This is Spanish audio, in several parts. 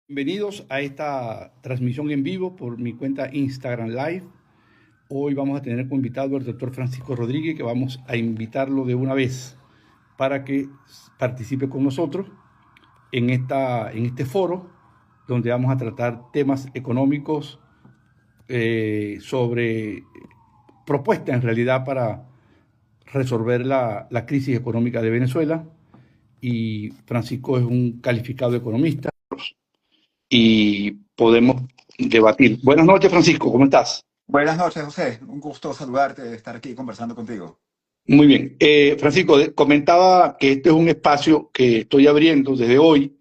Bienvenidos a esta transmisión en vivo por mi cuenta Instagram Live. Hoy vamos a tener como invitado al doctor Francisco Rodríguez, que vamos a invitarlo de una vez para que participe con nosotros en este foro, donde vamos a tratar temas económicos sobre propuestas en realidad para resolver la crisis económica de Venezuela. Y Francisco es un calificado economista y podemos debatir. Buenas noches, Francisco, ¿cómo estás? Buenas noches, José. Un gusto saludarte, estar aquí conversando contigo. Muy bien. Francisco, comentaba que este es un espacio que estoy abriendo desde hoy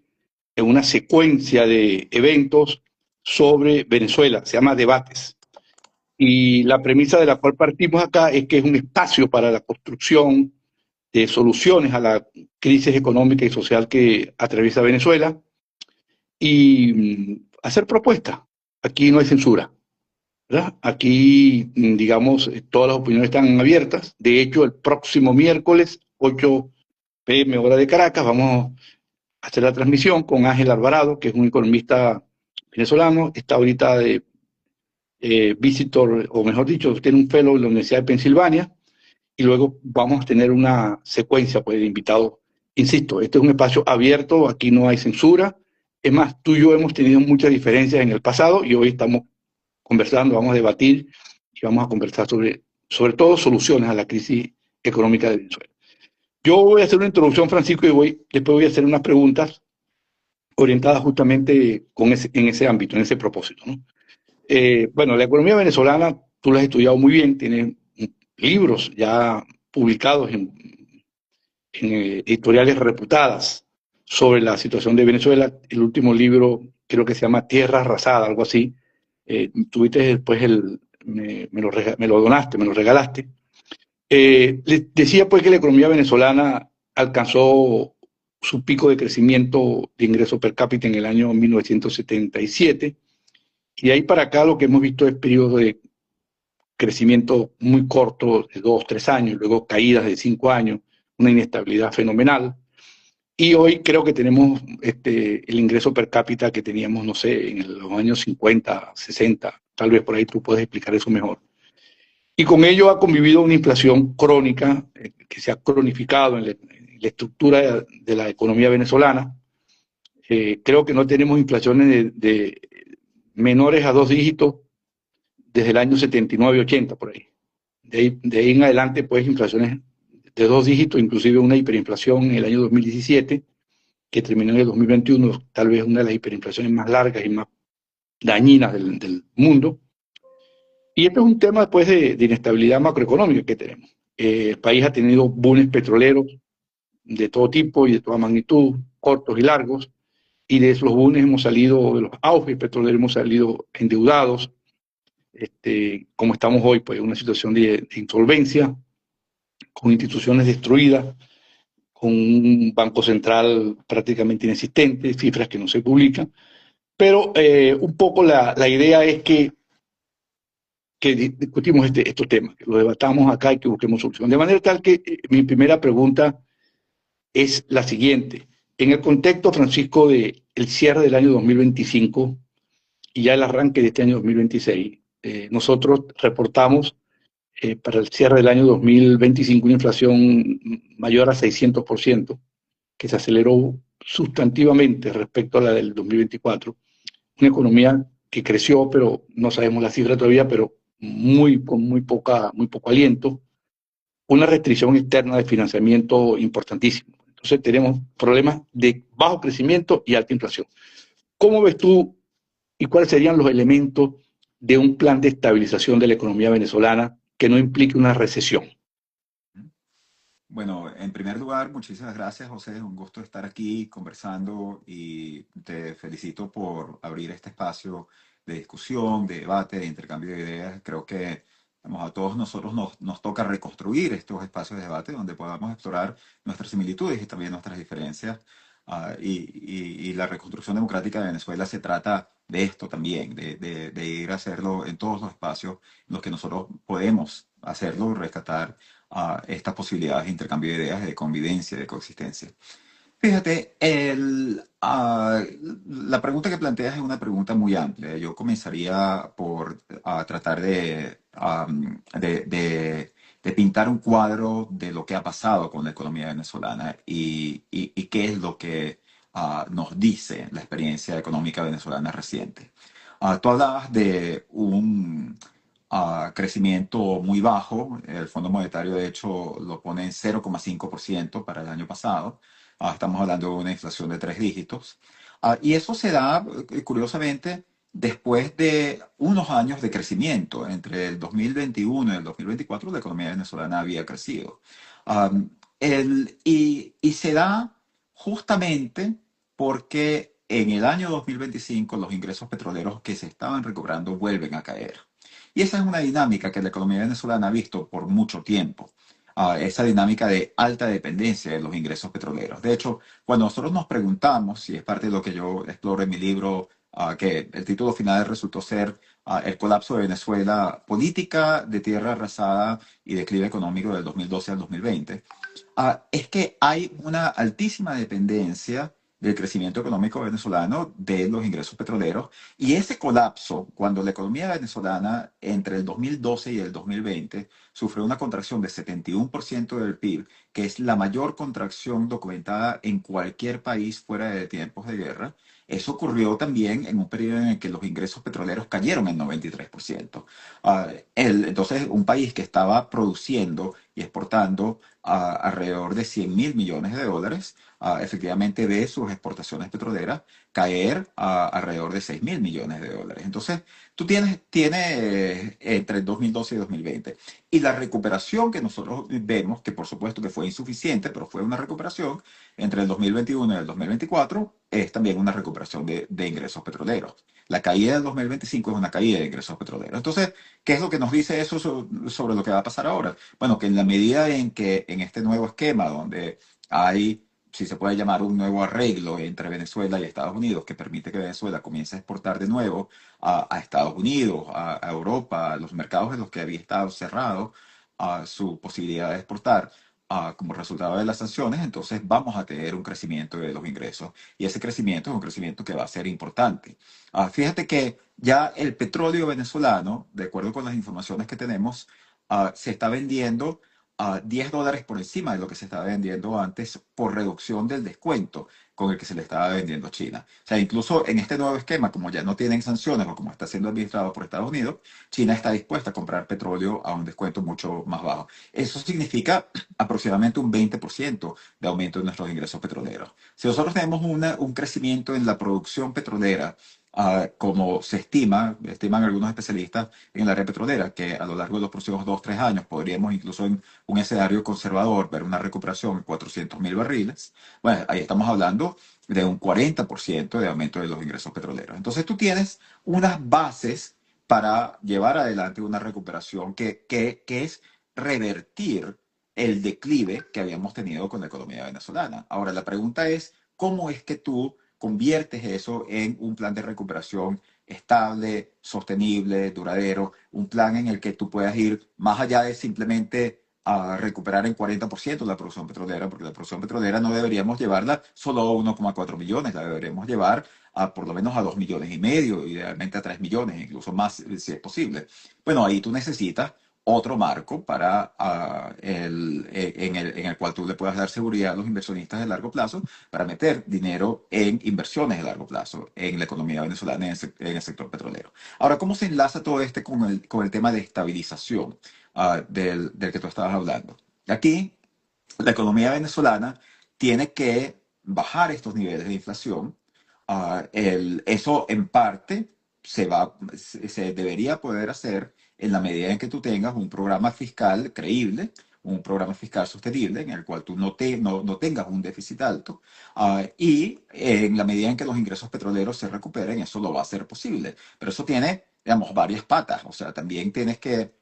en una secuencia de eventos sobre Venezuela, se llama Debates. Y la premisa de la cual partimos acá es que es un espacio para la construcción de soluciones a la crisis económica y social que atraviesa Venezuela y hacer propuestas. Aquí no hay censura. ¿Verdad? Aquí, digamos, todas las opiniones están abiertas. De hecho, el próximo miércoles, 8 p.m. hora de Caracas, vamos a hacer la transmisión con Ángel Alvarado, que es un economista venezolano. Está ahorita de visitor, o mejor dicho, tiene un fellow en la Universidad de Pensilvania. Y luego vamos a tener una secuencia pues, de invitados. Insisto, este es un espacio abierto, aquí no hay censura. Es más, tú y yo hemos tenido muchas diferencias en el pasado y hoy estamos conversando, vamos a debatir y vamos a conversar sobre todo soluciones a la crisis económica de Venezuela. Yo voy a hacer una introducción, Francisco, y después voy a hacer unas preguntas orientadas justamente en ese ámbito, en ese propósito, ¿no? Bueno, la economía venezolana, tú la has estudiado muy bien, tiene libros ya publicados en editoriales reputadas sobre la situación de Venezuela. El último libro creo que se llama Tierra Arrasada, algo así. Tuviste después me lo donaste, me lo regalaste. Decía pues que la economía venezolana alcanzó su pico de crecimiento de ingreso per cápita en el año 1977 y de ahí para acá lo que hemos visto es periodos de crecimiento muy corto de 2, 3 años, luego caídas de 5 años, una inestabilidad fenomenal. Y hoy creo que tenemos el ingreso per cápita que teníamos, no sé, en los años 50, 60, tal vez por ahí tú puedes explicar eso mejor. Y con ello ha convivido una inflación crónica que se ha cronificado en la estructura de la economía venezolana. Creo que no tenemos inflaciones de menores a 2 dígitos desde el año 79-80, por ahí. De ahí en adelante, pues, inflaciones de 2 dígitos, inclusive una hiperinflación en el año 2017, que terminó en el 2021, tal vez una de las hiperinflaciones más largas y más dañinas del mundo. Y este es un tema después de inestabilidad macroeconómica que tenemos. El país ha tenido booms petroleros de todo tipo y de toda magnitud, cortos y largos, y de esos booms hemos salido, de los auges petroleros hemos salido endeudados, como estamos hoy, pues una situación de insolvencia, con instituciones destruidas, con un banco central prácticamente inexistente, cifras que no se publican, pero un poco la idea es que discutimos estos temas, que lo debatamos acá y que busquemos solución. De manera tal que mi primera pregunta es la siguiente. En el contexto, Francisco, del cierre del año 2025 y ya el arranque de este año 2026, nosotros reportamos para el cierre del año 2025 una inflación mayor a 600%, que se aceleró sustantivamente respecto a la del 2024. Una economía que creció, pero no sabemos la cifra todavía, pero con muy poco aliento. Una restricción externa de financiamiento importantísimo. Entonces tenemos problemas de bajo crecimiento y alta inflación. ¿Cómo ves tú y cuáles serían los elementos de un plan de estabilización de la economía venezolana que no implique una recesión? Bueno, en primer lugar, muchísimas gracias, José. Es un gusto estar aquí conversando y te felicito por abrir este espacio de discusión, de debate, de intercambio de ideas. Creo que a todos nosotros nos toca reconstruir estos espacios de debate donde podamos explorar nuestras similitudes y también nuestras diferencias. Y la reconstrucción democrática de Venezuela se trata de esto también, de ir a hacerlo en todos los espacios en los que nosotros podemos hacerlo, rescatar estas posibilidades de intercambio de ideas, de convivencia, de coexistencia. Fíjate, la pregunta que planteas es una pregunta muy amplia. Yo comenzaría por tratar de pintar un cuadro de lo que ha pasado con la economía venezolana y qué es lo que nos dice la experiencia económica venezolana reciente. Tú hablabas de un crecimiento muy bajo. El Fondo Monetario, de hecho, lo pone en 0,5% para el año pasado. Estamos hablando de una inflación de tres dígitos. Y eso se da, curiosamente, después de unos años de crecimiento. Entre el 2021 y el 2024, la economía venezolana había crecido. Um, y se da justamente porque en el año 2025 los ingresos petroleros que se estaban recobrando vuelven a caer. Y esa es una dinámica que la economía venezolana ha visto por mucho tiempo, esa dinámica de alta dependencia de los ingresos petroleros. De hecho, cuando nosotros nos preguntamos, y es parte de lo que yo exploro en mi libro, que el título final resultó ser El colapso de Venezuela, política de tierra arrasada y declive económico del 2012 al 2020, es que hay una altísima dependencia del crecimiento económico venezolano de los ingresos petroleros y ese colapso, cuando la economía venezolana entre el 2012 y el 2020 sufrió una contracción de 71% del PIB, que es la mayor contracción documentada en cualquier país fuera de tiempos de guerra, eso ocurrió también en un periodo en el que los ingresos petroleros cayeron en 93%. Entonces, un país que estaba produciendo y exportando alrededor de 100.000 millones de dólares, efectivamente ve sus exportaciones petroleras caer a alrededor de 6.000 millones de dólares. Entonces, tú tienes entre el 2012 y 2020. Y la recuperación que nosotros vemos, que por supuesto que fue insuficiente, pero fue una recuperación entre el 2021 y el 2024, es también una recuperación de ingresos petroleros. La caída del 2025 es una caída de ingresos petroleros. Entonces, ¿qué es lo que nos dice eso sobre lo que va a pasar ahora? Bueno, que en la medida en que en este nuevo esquema donde hay, si se puede llamar, un nuevo arreglo entre Venezuela y Estados Unidos que permite que Venezuela comience a exportar de nuevo a Estados Unidos, a Europa, a los mercados en los que había estado cerrado a su posibilidad de exportar. Como resultado de las sanciones, entonces vamos a tener un crecimiento de los ingresos y ese crecimiento es un crecimiento que va a ser importante. Fíjate que ya el petróleo venezolano, de acuerdo con las informaciones que tenemos, se está vendiendo a $10 por encima de lo que se estaba vendiendo antes por reducción del descuento con el que se le estaba vendiendo a China. O sea, incluso en este nuevo esquema, como ya no tienen sanciones o como está siendo administrado por Estados Unidos, China está dispuesta a comprar petróleo a un descuento mucho más bajo. Eso significa aproximadamente un 20% de aumento en nuestros ingresos petroleros. Si nosotros tenemos un crecimiento en la producción petrolera, como se estiman algunos especialistas en el área petrolera, que a lo largo de los próximos 2, 3 años podríamos incluso en un escenario conservador ver una recuperación de 400.000 barriles. Bueno, ahí estamos hablando de un 40% de aumento de los ingresos petroleros. Entonces tú tienes unas bases para llevar adelante una recuperación que es revertir el declive que habíamos tenido con la economía venezolana. Ahora, la pregunta es, ¿cómo es que tú conviertes eso en un plan de recuperación estable, sostenible, duradero, un plan en el que tú puedas ir más allá de simplemente a recuperar en 40% la producción petrolera, porque la producción petrolera no deberíamos llevarla solo a 1,4 millones, la deberíamos llevar a por lo menos a 2,5 millones, idealmente a 3 millones, incluso más si es posible. Bueno, ahí tú necesitas otro marco para en el cual tú le puedas dar seguridad a los inversionistas de largo plazo para meter dinero en inversiones de largo plazo en la economía venezolana, en el sector petrolero. Ahora, ¿cómo se enlaza todo este con el tema de estabilización del que tú estabas hablando? Aquí, la economía venezolana tiene que bajar estos niveles de inflación. Eso en parte se debería poder hacer en la medida en que tú tengas un programa fiscal creíble, un programa fiscal sostenible en el cual tú no tengas un déficit alto, y en la medida en que los ingresos petroleros se recuperen, eso lo va a hacer posible. Pero eso tiene, digamos, varias patas. O sea, también tienes que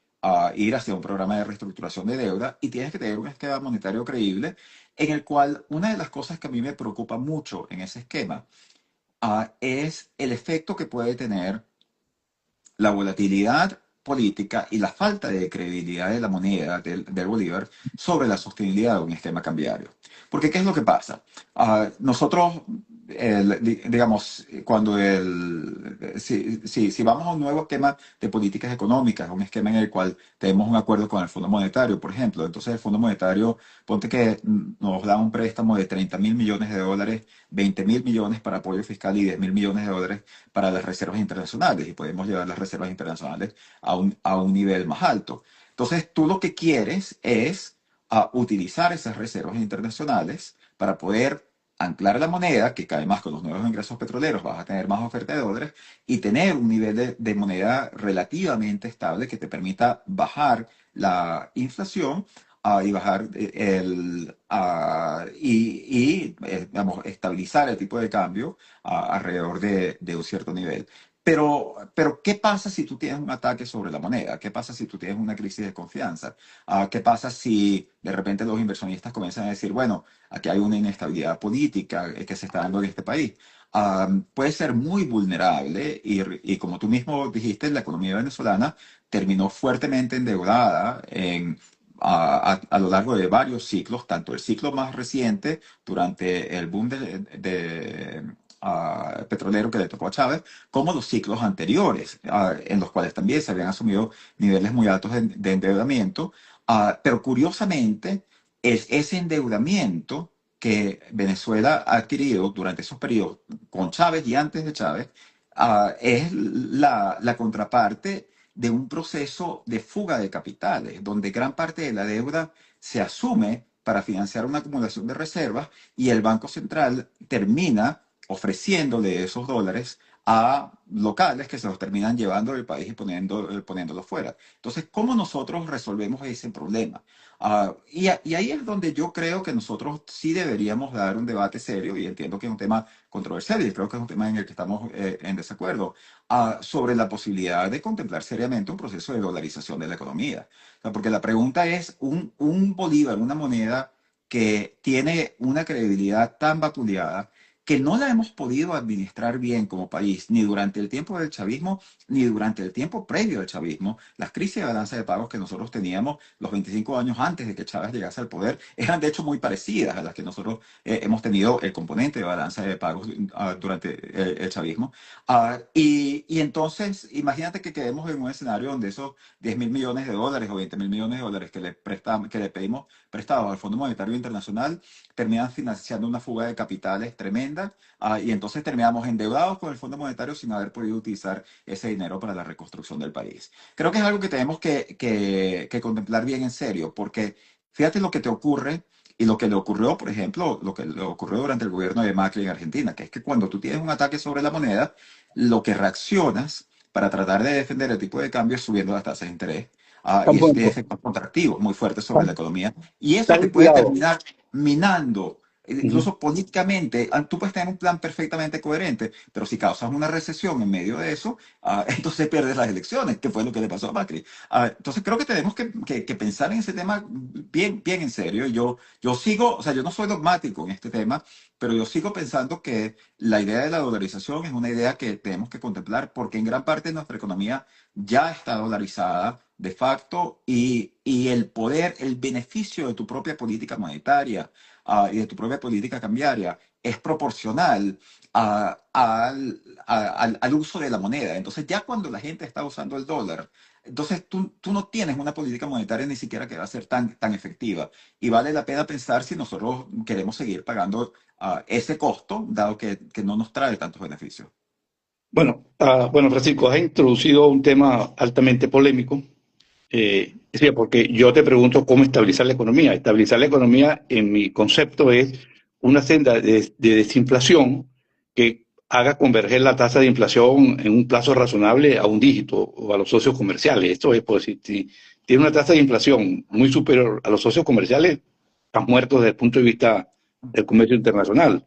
ir hacia un programa de reestructuración de deuda y tienes que tener un esquema monetario creíble en el cual una de las cosas que a mí me preocupa mucho en ese esquema es el efecto que puede tener la volatilidad política y la falta de credibilidad de la moneda del Bolívar sobre la sostenibilidad de un esquema cambiario. Porque, ¿qué es lo que pasa? Nosotros, digamos, si vamos a un nuevo esquema de políticas económicas, un esquema en el cual tenemos un acuerdo con el Fondo Monetario, por ejemplo, entonces el Fondo Monetario, ponte que nos da un préstamo de 30.000 millones de dólares, 20.000 millones para apoyo fiscal y 10.000 millones de dólares para las reservas internacionales, y podemos llevar las reservas internacionales a un nivel más alto. Entonces, tú lo que quieres es utilizar esas reservas internacionales para poder anclar la moneda, que cae más con los nuevos ingresos petroleros, vas a tener más oferta de dólares y tener un nivel de moneda relativamente estable que te permita bajar la inflación y bajar digamos, estabilizar el tipo de cambio alrededor de un cierto nivel. Pero, ¿qué pasa si tú tienes un ataque sobre la moneda? ¿Qué pasa si tú tienes una crisis de confianza? ¿Qué pasa si de repente los inversionistas comienzan a decir, bueno, aquí hay una inestabilidad política que se está dando en este país? Puede ser muy vulnerable y como tú mismo dijiste, la economía venezolana terminó fuertemente endeudada a lo largo de varios ciclos, tanto el ciclo más reciente durante el boom petrolero que le tocó a Chávez, como los ciclos anteriores, en los cuales también se habían asumido niveles muy altos de endeudamiento. Pero curiosamente, es ese endeudamiento que Venezuela ha adquirido durante esos periodos con Chávez y antes de Chávez, es la contraparte de un proceso de fuga de capitales, donde gran parte de la deuda se asume para financiar una acumulación de reservas y el Banco Central termina ofreciéndole esos dólares a locales que se los terminan llevando del país y poniéndolos fuera. Entonces, ¿cómo nosotros resolvemos ese problema? Y ahí es donde yo creo que nosotros sí deberíamos dar un debate serio, y entiendo que es un tema controversial y creo que es un tema en el que estamos en desacuerdo, sobre la posibilidad de contemplar seriamente un proceso de dolarización de la economía. O sea, porque la pregunta es, un bolívar, una moneda que tiene una credibilidad tan vapuleada, que no la hemos podido administrar bien como país, ni durante el tiempo del chavismo, ni durante el tiempo previo al chavismo. Las crisis de balanza de pagos que nosotros teníamos los 25 años antes de que Chávez llegase al poder eran de hecho muy parecidas a las que nosotros hemos tenido el componente de balanza de pagos durante el chavismo. Y entonces, imagínate que quedemos en un escenario donde esos 10.000 millones de dólares o 20.000 millones de dólares que le pedimos prestados al Fondo Monetario Internacional terminan financiando una fuga de capitales tremenda, y entonces terminamos endeudados con el Fondo Monetario sin haber podido utilizar ese dinero para la reconstrucción del país. Creo que es algo que tenemos que contemplar bien en serio, porque fíjate lo que te ocurre y lo que le ocurrió, por ejemplo, lo que le ocurrió durante el gobierno de Macri en Argentina, que es que cuando tú tienes un ataque sobre la moneda, lo que reaccionas para tratar de defender el tipo de cambio es subiendo las tasas de interés. Y eso tiene Campo, efectos contractivos muy fuertes sobre la economía. Y eso te ten puede cuidado. terminar minando, Ujú. incluso políticamente. Tú puedes tener un plan perfectamente coherente, pero si causas una recesión en medio de eso, entonces pierdes las elecciones, que fue lo que le pasó a Macri. Entonces creo que tenemos que pensar en ese tema bien, bien en serio. Yo sigo, o sea, yo no soy dogmático en este tema, pero yo sigo pensando que la idea de la dolarización es una idea que tenemos que contemplar porque en gran parte de nuestra economía ya está dolarizada de facto y el poder, el beneficio de tu propia política monetaria y de tu propia política cambiaria es proporcional al uso de la moneda. Entonces ya cuando la gente está usando el dólar, entonces tú no tienes una política monetaria ni siquiera que va a ser tan efectiva. Y vale la pena pensar si nosotros queremos seguir pagando ese costo, dado que no nos trae tantos beneficios. Bueno, Francisco, has introducido un tema altamente polémico. Es decir, porque yo te pregunto cómo estabilizar la economía. Estabilizar la economía, en mi concepto, es una senda de desinflación que haga converger la tasa de inflación en un plazo razonable a un dígito o a los socios comerciales. Esto es, pues, si tiene una tasa de inflación muy superior a los socios comerciales, están muertos desde el punto de vista del comercio internacional.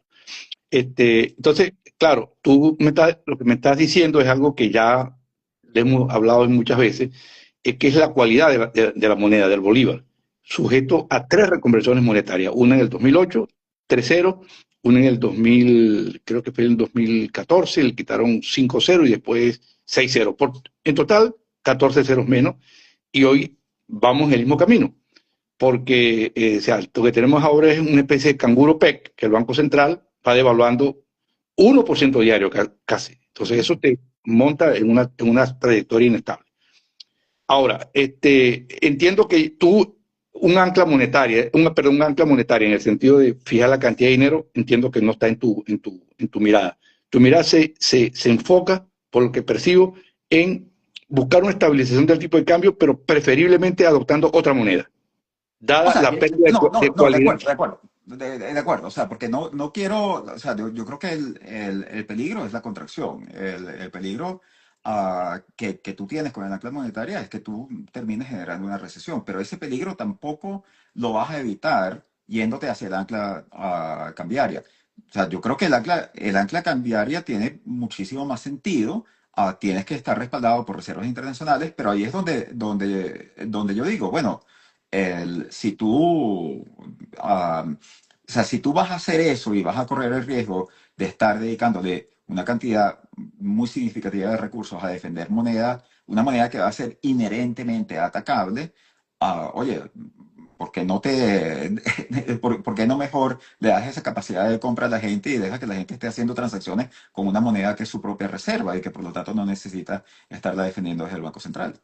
Entonces, claro, lo que me estás diciendo es algo que ya le hemos hablado muchas veces, que es la cualidad de la moneda, del bolívar, sujeto a tres reconversiones monetarias, una en el 2008, 3-0, una en el 2000, creo que fue en el 2014, le quitaron 5-0 y después 6-0. En total, 14 ceros menos, y hoy vamos en el mismo camino, porque o sea, lo que tenemos ahora es una especie de canguro PEC, que el Banco Central va devaluando 1% diario casi. Entonces eso te monta en una trayectoria inestable. Ahora, entiendo que tú, perdón, un ancla monetaria en el sentido de fijar la cantidad de dinero, entiendo que no está en tu mirada. Tu mirada se enfoca, por lo que percibo, en buscar una estabilización del tipo de cambio, pero preferiblemente adoptando otra moneda, O dada sea, la pérdida no, de no, no, de cualidad. acuerdo, de acuerdo. De acuerdo, o sea, porque no quiero, o sea, yo creo que el peligro es la contracción. El peligro que tú tienes con el ancla monetaria es que tú termines generando una recesión, pero ese peligro tampoco lo vas a evitar yéndote hacia el ancla cambiaria. O sea, yo creo que el ancla cambiaria tiene muchísimo más sentido. Tienes que estar respaldado por reservas internacionales, pero ahí es donde yo digo, bueno, si tú, o sea, si tú vas a hacer eso y vas a correr el riesgo de estar dedicándole una cantidad muy significativa de recursos a defender una moneda que va a ser inherentemente atacable, oye, ¿por qué no por qué no mejor le das esa capacidad de compra a la gente y deja que la gente esté haciendo transacciones con una moneda que es su propia reserva y que por lo tanto no necesita estarla defendiendo desde el Banco Central?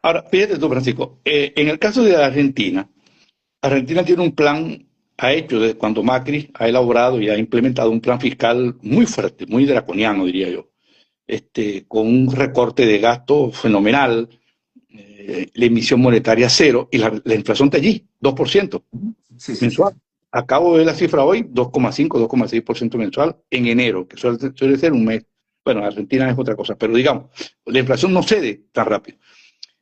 Ahora, fíjate tú, Francisco, en el caso de Argentina, Argentina tiene un plan, ha hecho desde cuando Macri ha elaborado y ha implementado un plan fiscal muy fuerte, muy draconiano, diría yo, con un recorte de gasto fenomenal, la emisión monetaria cero y la inflación está allí, 2% Sí, sí, sí. mensual. Acabo de ver la cifra hoy, 2,5, 2,6% mensual en enero, que suele ser un mes. Bueno, Argentina es otra cosa, pero digamos, la inflación no cede tan rápido.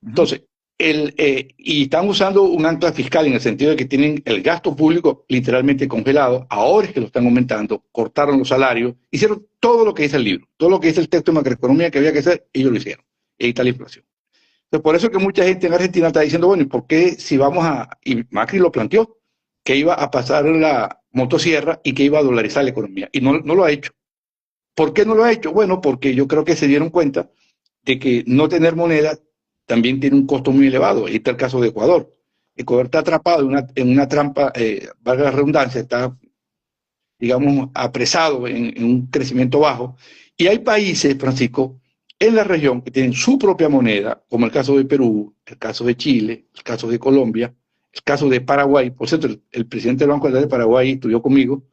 Ujú. Entonces, y están usando un ancla fiscal en el sentido de que tienen el gasto público literalmente congelado, ahora es que lo están aumentando, cortaron los salarios, hicieron todo lo que dice el libro, todo lo que dice el texto de macroeconomía que había que hacer, ellos lo hicieron. Y ahí está la inflación. Entonces, por eso es que mucha gente en Argentina está diciendo, bueno, ¿y por qué si vamos y Macri lo planteó, que iba a pasar la motosierra y que iba a dolarizar la economía? Y no lo ha hecho. ¿Por qué no lo ha hecho? Bueno, porque yo creo que se dieron cuenta de que no tener moneda también tiene un costo muy elevado. Ahí está el caso de Ecuador. Ecuador está atrapado en una trampa, valga la redundancia, está, digamos, apresado en un crecimiento bajo. Y hay países, Francisco, en la región que tienen su propia moneda, como el caso de Perú, el caso de Chile, el caso de Colombia, el caso de Paraguay. Por cierto, el presidente del Banco Central de Paraguay estudió conmigo,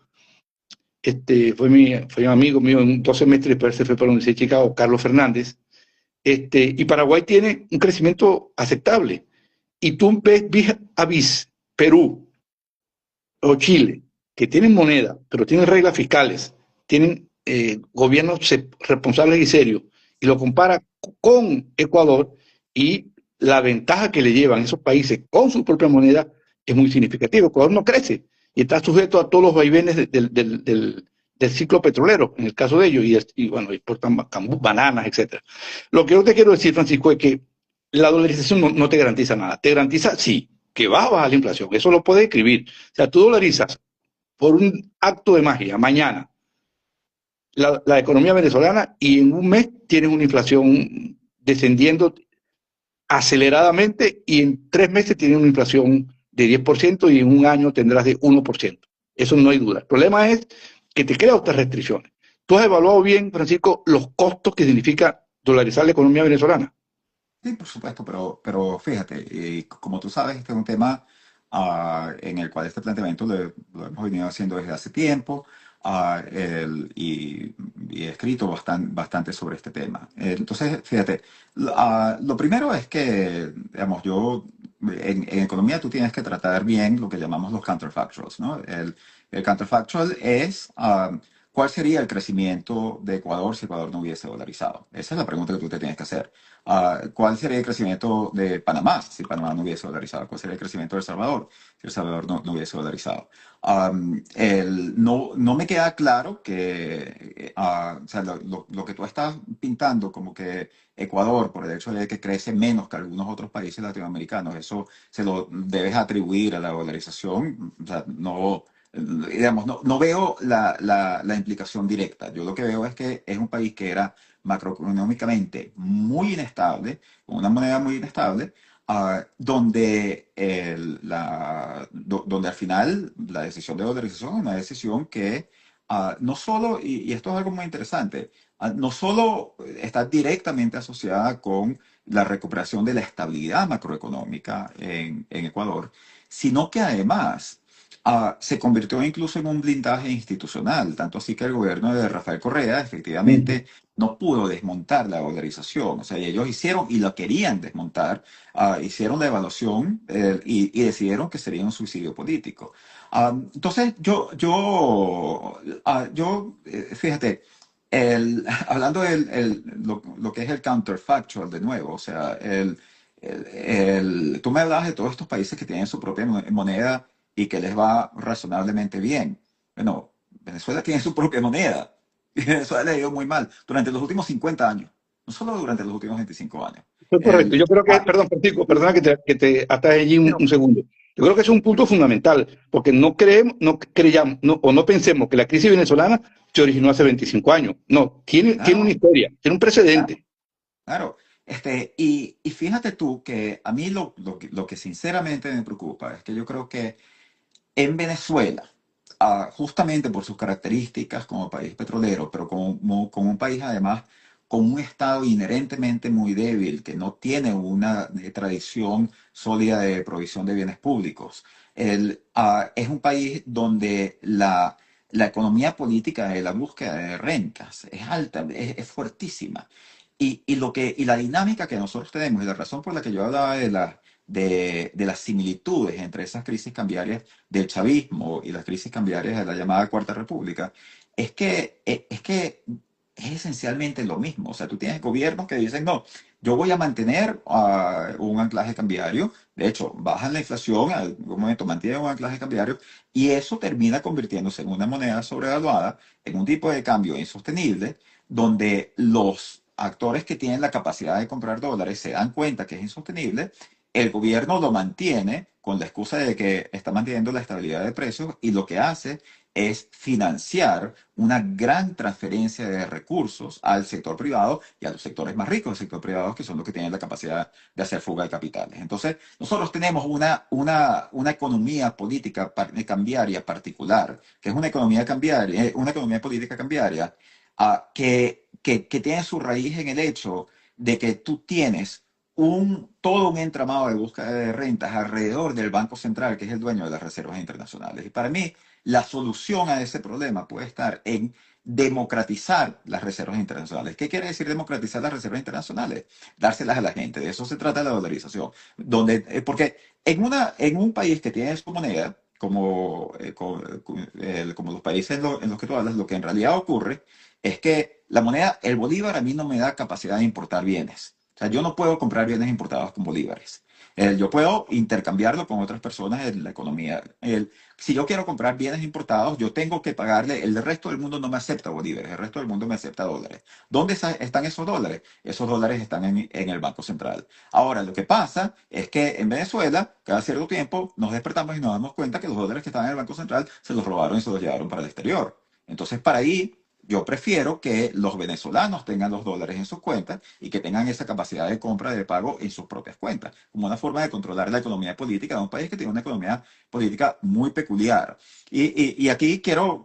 fue mi amigo mío en 2 semestres, después se fue para la Universidad de Chicago, Carlos Fernández. Y Paraguay tiene un crecimiento aceptable. Y tú ves vis a vis Perú o Chile, que tienen moneda, pero tienen reglas fiscales, tienen gobiernos responsables y serios, y lo compara con Ecuador, y la ventaja que le llevan esos países con su propia moneda es muy significativa. Ecuador no crece y está sujeto a todos los vaivenes del ciclo petrolero, en el caso de ellos, y bueno, exportan bananas, etcétera. Lo que yo te quiero decir, Francisco, es que la dolarización no te garantiza nada. Te garantiza, sí, que va a bajar la inflación. Eso lo puedes escribir. O sea, tú dolarizas por un acto de magia mañana la economía venezolana y en un mes tienes una inflación descendiendo aceleradamente y en 3 meses tienes una inflación de 10% y en un año tendrás de 1%. Eso no hay duda. El problema es que te crea otras restricciones. ¿Tú has evaluado bien, Francisco, los costos que significa dolarizar la economía venezolana? Sí, por supuesto, pero fíjate, como tú sabes, este es un tema en el cual este planteamiento lo hemos venido haciendo desde hace tiempo y he escrito bastante sobre este tema. Entonces, fíjate, lo primero es que, digamos, en economía tú tienes que tratar bien lo que llamamos los counterfactuals, ¿no? El counterfactual es ¿cuál sería el crecimiento de Ecuador si Ecuador no hubiese dolarizado? Esa es la pregunta que tú te tienes que hacer. ¿Cuál sería el crecimiento de Panamá si Panamá no hubiese dolarizado? ¿Cuál sería el crecimiento de El Salvador si El Salvador no hubiese dolarizado? No me queda claro o sea, lo que tú estás pintando como que Ecuador, por el hecho de que crece menos que algunos otros países latinoamericanos, eso se lo debes atribuir a la dolarización. O sea, no, digamos, no veo la implicación directa. Yo lo que veo es que es un país que era macroeconómicamente muy inestable, con una moneda muy inestable, donde, donde al final la decisión de dolarización es una decisión que no solo, y esto es algo muy interesante, no solo está directamente asociada con la recuperación de la estabilidad macroeconómica en Ecuador, sino que además se convirtió incluso en un blindaje institucional, tanto así que el gobierno de Rafael Correa Ujú. efectivamente no pudo desmontar la dolarización. O sea, ellos hicieron y lo querían desmontar, hicieron la evaluación y decidieron que sería un suicidio político. Entonces, fíjate, hablando lo que es el counterfactual de nuevo, o sea, tú me hablabas de todos estos países que tienen su propia moneda y que les va razonablemente bien. Bueno, Venezuela tiene su propia moneda y Venezuela le ha ido muy mal durante los últimos 50 años, no solo durante los últimos 25 años. Es correcto. El, Yo creo que, ah, perdón, Francisco, perdona que te atas allí pero, un segundo. Yo creo que es un punto fundamental, porque no creemos, no creyamos, o no pensemos que la crisis venezolana se originó hace 25 años. No, tiene una claro, historia, tiene un claro, precedente. claro. Y fíjate tú que a mí lo que sinceramente me preocupa es que yo creo que en Venezuela, justamente por sus características como país petrolero, pero como un país además con un Estado inherentemente muy débil, que no tiene una tradición sólida de provisión de bienes públicos. Es un país donde la economía política de la búsqueda de rentas es alta, es fuertísima. Y la dinámica que nosotros tenemos, y la razón por la que yo hablaba de las similitudes entre esas crisis cambiarias del chavismo y las crisis cambiarias de la llamada Cuarta República, es que es esencialmente lo mismo. O sea, tú tienes gobiernos que dicen, no, yo voy a mantener un anclaje cambiario, de hecho, bajan la inflación, en algún momento mantienen un anclaje cambiario, y eso termina convirtiéndose en una moneda sobrevaluada, en un tipo de cambio insostenible, donde los actores que tienen la capacidad de comprar dólares se dan cuenta que es insostenible, el gobierno lo mantiene con la excusa de que está manteniendo la estabilidad de precios y lo que hace es financiar una gran transferencia de recursos al sector privado y a los sectores más ricos del sector privado, que son los que tienen la capacidad de hacer fuga de capitales. Entonces, nosotros tenemos una economía política cambiaria particular, que es una economía política cambiaria, que tiene su raíz en el hecho de que tú tienes todo un entramado de búsqueda de rentas alrededor del Banco Central, que es el dueño de las reservas internacionales. Y para mí, la solución a ese problema puede estar en democratizar las reservas internacionales. ¿Qué quiere decir democratizar las reservas internacionales? Dárselas a la gente. De eso se trata la dolarización. Porque en un país que tiene su moneda, como los países en los que tú hablas, lo que en realidad ocurre es que la moneda, el bolívar a mí no me da capacidad de importar bienes. O sea, yo no puedo comprar bienes importados con bolívares. Yo puedo intercambiarlo con otras personas en la economía. Si yo quiero comprar bienes importados, yo tengo que pagarle. El resto del mundo no me acepta bolívares, el resto del mundo me acepta dólares. ¿Dónde están esos dólares? Esos dólares están en el Banco Central. Ahora, lo que pasa es que en Venezuela, cada cierto tiempo, nos despertamos y nos damos cuenta que los dólares que estaban en el Banco Central se los robaron y se los llevaron para el exterior. Entonces, para ahí yo prefiero que los venezolanos tengan los dólares en sus cuentas y que tengan esa capacidad de compra de pago en sus propias cuentas, como una forma de controlar la economía política de un país que tiene una economía política muy peculiar. Y aquí quiero,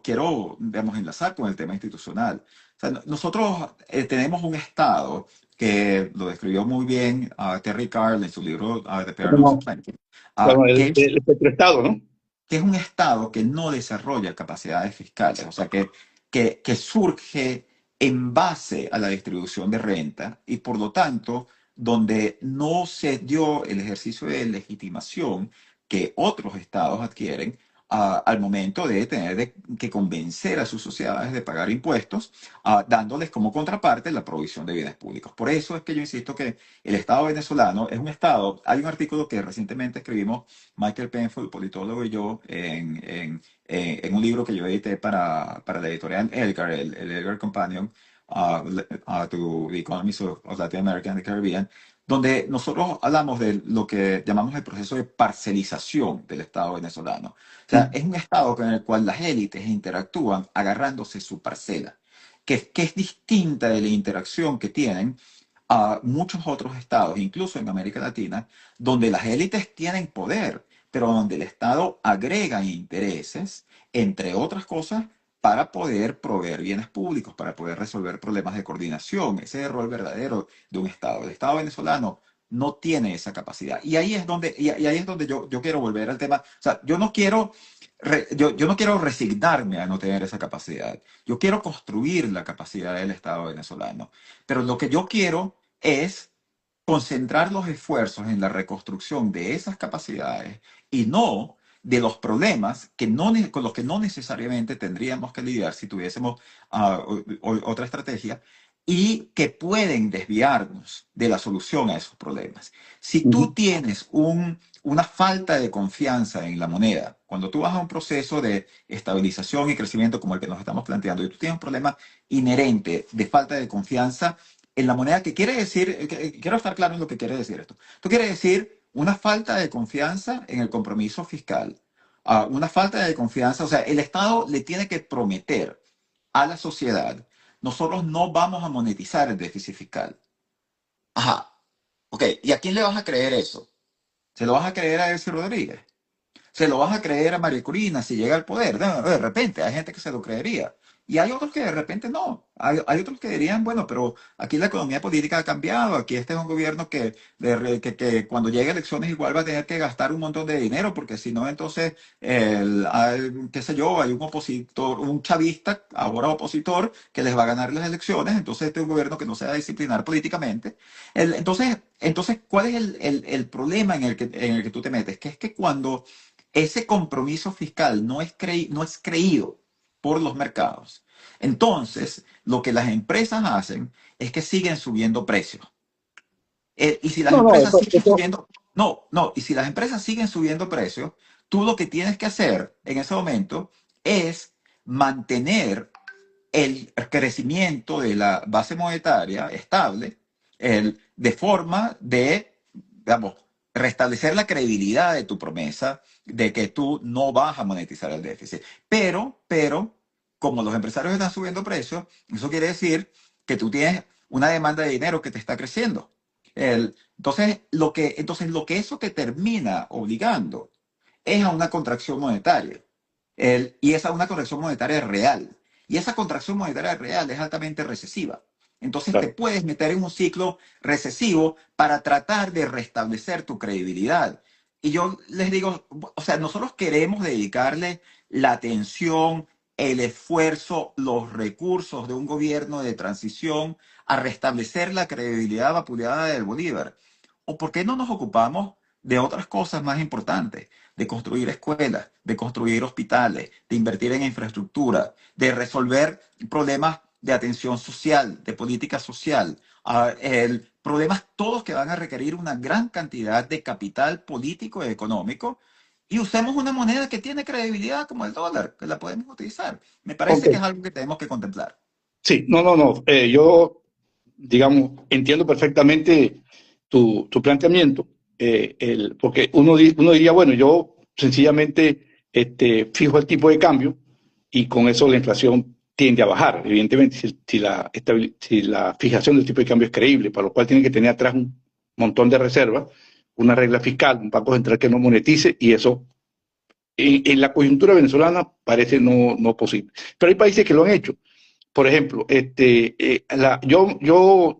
digamos, enlazar con el tema institucional. O sea, nosotros tenemos un Estado que lo describió muy bien Terry Carl en su libro The Paradox of Bueno, Plenty, bueno, que el petroestado, ¿no? que es un Estado que no desarrolla capacidades fiscales, o sea, que surge en base a la distribución de renta y por lo tanto, donde no se dio el ejercicio de legitimación que otros estados adquieren al momento de tener que convencer a sus sociedades de pagar impuestos, dándoles como contraparte la provisión de bienes públicos. Por eso es que yo insisto que el Estado venezolano es un Estado. Hay un artículo que recientemente escribimos Michael Penfold, politólogo, y yo en un libro que yo edité para la editorial Elgar, el Elgar Companion to the Economies of Latin America and the Caribbean, donde nosotros hablamos de lo que llamamos el proceso de parcelización del Estado venezolano. O sea, es un Estado con el cual las élites interactúan agarrándose su parcela. que es distinta de la interacción que tienen a muchos otros estados, incluso en América Latina, donde las élites tienen poder, pero donde el Estado agrega intereses, entre otras cosas, para poder proveer bienes públicos, para poder resolver problemas de coordinación. Ese es el rol verdadero de un Estado. El Estado venezolano no tiene esa capacidad. Y ahí es donde, y ahí es donde yo quiero volver al tema. O sea, yo no quiero, yo no quiero resignarme a no tener esa capacidad. Yo quiero construir la capacidad del Estado venezolano. Pero lo que yo quiero es concentrar los esfuerzos en la reconstrucción de esas capacidades y no de los problemas que con los que no necesariamente tendríamos que lidiar si tuviésemos otra estrategia y que pueden desviarnos de la solución a esos problemas. Si tú tienes una falta de confianza en la moneda, cuando tú vas a un proceso de estabilización y crecimiento como el que nos estamos planteando, y tú tienes un problema inherente de falta de confianza en la moneda, que quiere decir, quiero estar claro en lo que quiere decir esto. Esto quiere decir una falta de confianza en el compromiso fiscal, una falta de confianza, o sea, el Estado le tiene que prometer a la sociedad, nosotros no vamos a monetizar el déficit fiscal. Ajá, ok, ¿y a quién le vas a creer eso? ¿Se lo vas a creer a Elsie Rodríguez? ¿Se lo vas a creer a María Corina si llega al poder? De repente, hay gente que se lo creería. Y hay otros que de repente no. Hay otros que dirían, bueno, pero aquí la economía política ha cambiado. Aquí este es un gobierno que cuando llegue a elecciones igual va a tener que gastar un montón de dinero, porque si no, entonces, qué sé yo, hay un opositor, un chavista, ahora opositor, que les va a ganar las elecciones. Entonces, este es un gobierno que no se va a disciplinar políticamente. Entonces, ¿cuál es el problema en el que tú te metes? Que es que cuando ese compromiso fiscal no es creído por los mercados. Entonces, lo que las empresas hacen es que siguen subiendo precios. Y si las No, no, empresas siguen subiendo, y si las empresas siguen subiendo precios, tú lo que tienes que hacer en ese momento es mantener el crecimiento de la base monetaria estable, de forma de, digamos, restablecer la credibilidad de tu promesa de que tú no vas a monetizar el déficit. Pero, como los empresarios están subiendo precios, eso quiere decir que tú tienes una demanda de dinero que te está creciendo. Entonces, lo que eso te termina obligando es a una contracción monetaria. Y esa es una contracción monetaria real. Y esa contracción monetaria real es altamente recesiva. Entonces te claro. puedes meter en un ciclo recesivo para tratar de restablecer tu credibilidad. Y yo les digo, o sea, nosotros queremos dedicarle la atención, el esfuerzo, los recursos de un gobierno de transición a restablecer la credibilidad vapuleada del Bolívar. ¿O por qué no nos ocupamos de otras cosas más importantes? De construir escuelas, de construir hospitales, de invertir en infraestructura, de resolver problemas de atención social, de política social, problemas todos que van a requerir una gran cantidad de capital político y económico, y usemos una moneda que tiene credibilidad como el dólar, que la podemos utilizar. Me Ok. parece que es algo que tenemos que contemplar. Sí, no, no, no. Yo, digamos, entiendo perfectamente tu planteamiento, porque uno diría, bueno, yo sencillamente fijo el tipo de cambio y con eso la inflación tiende a bajar. Evidentemente, si la fijación del tipo de cambio es creíble, para lo cual tiene que tener atrás un montón de reservas, una regla fiscal, un banco central que no monetice, y eso en la coyuntura venezolana parece no posible. Pero hay países que lo han hecho. Por ejemplo,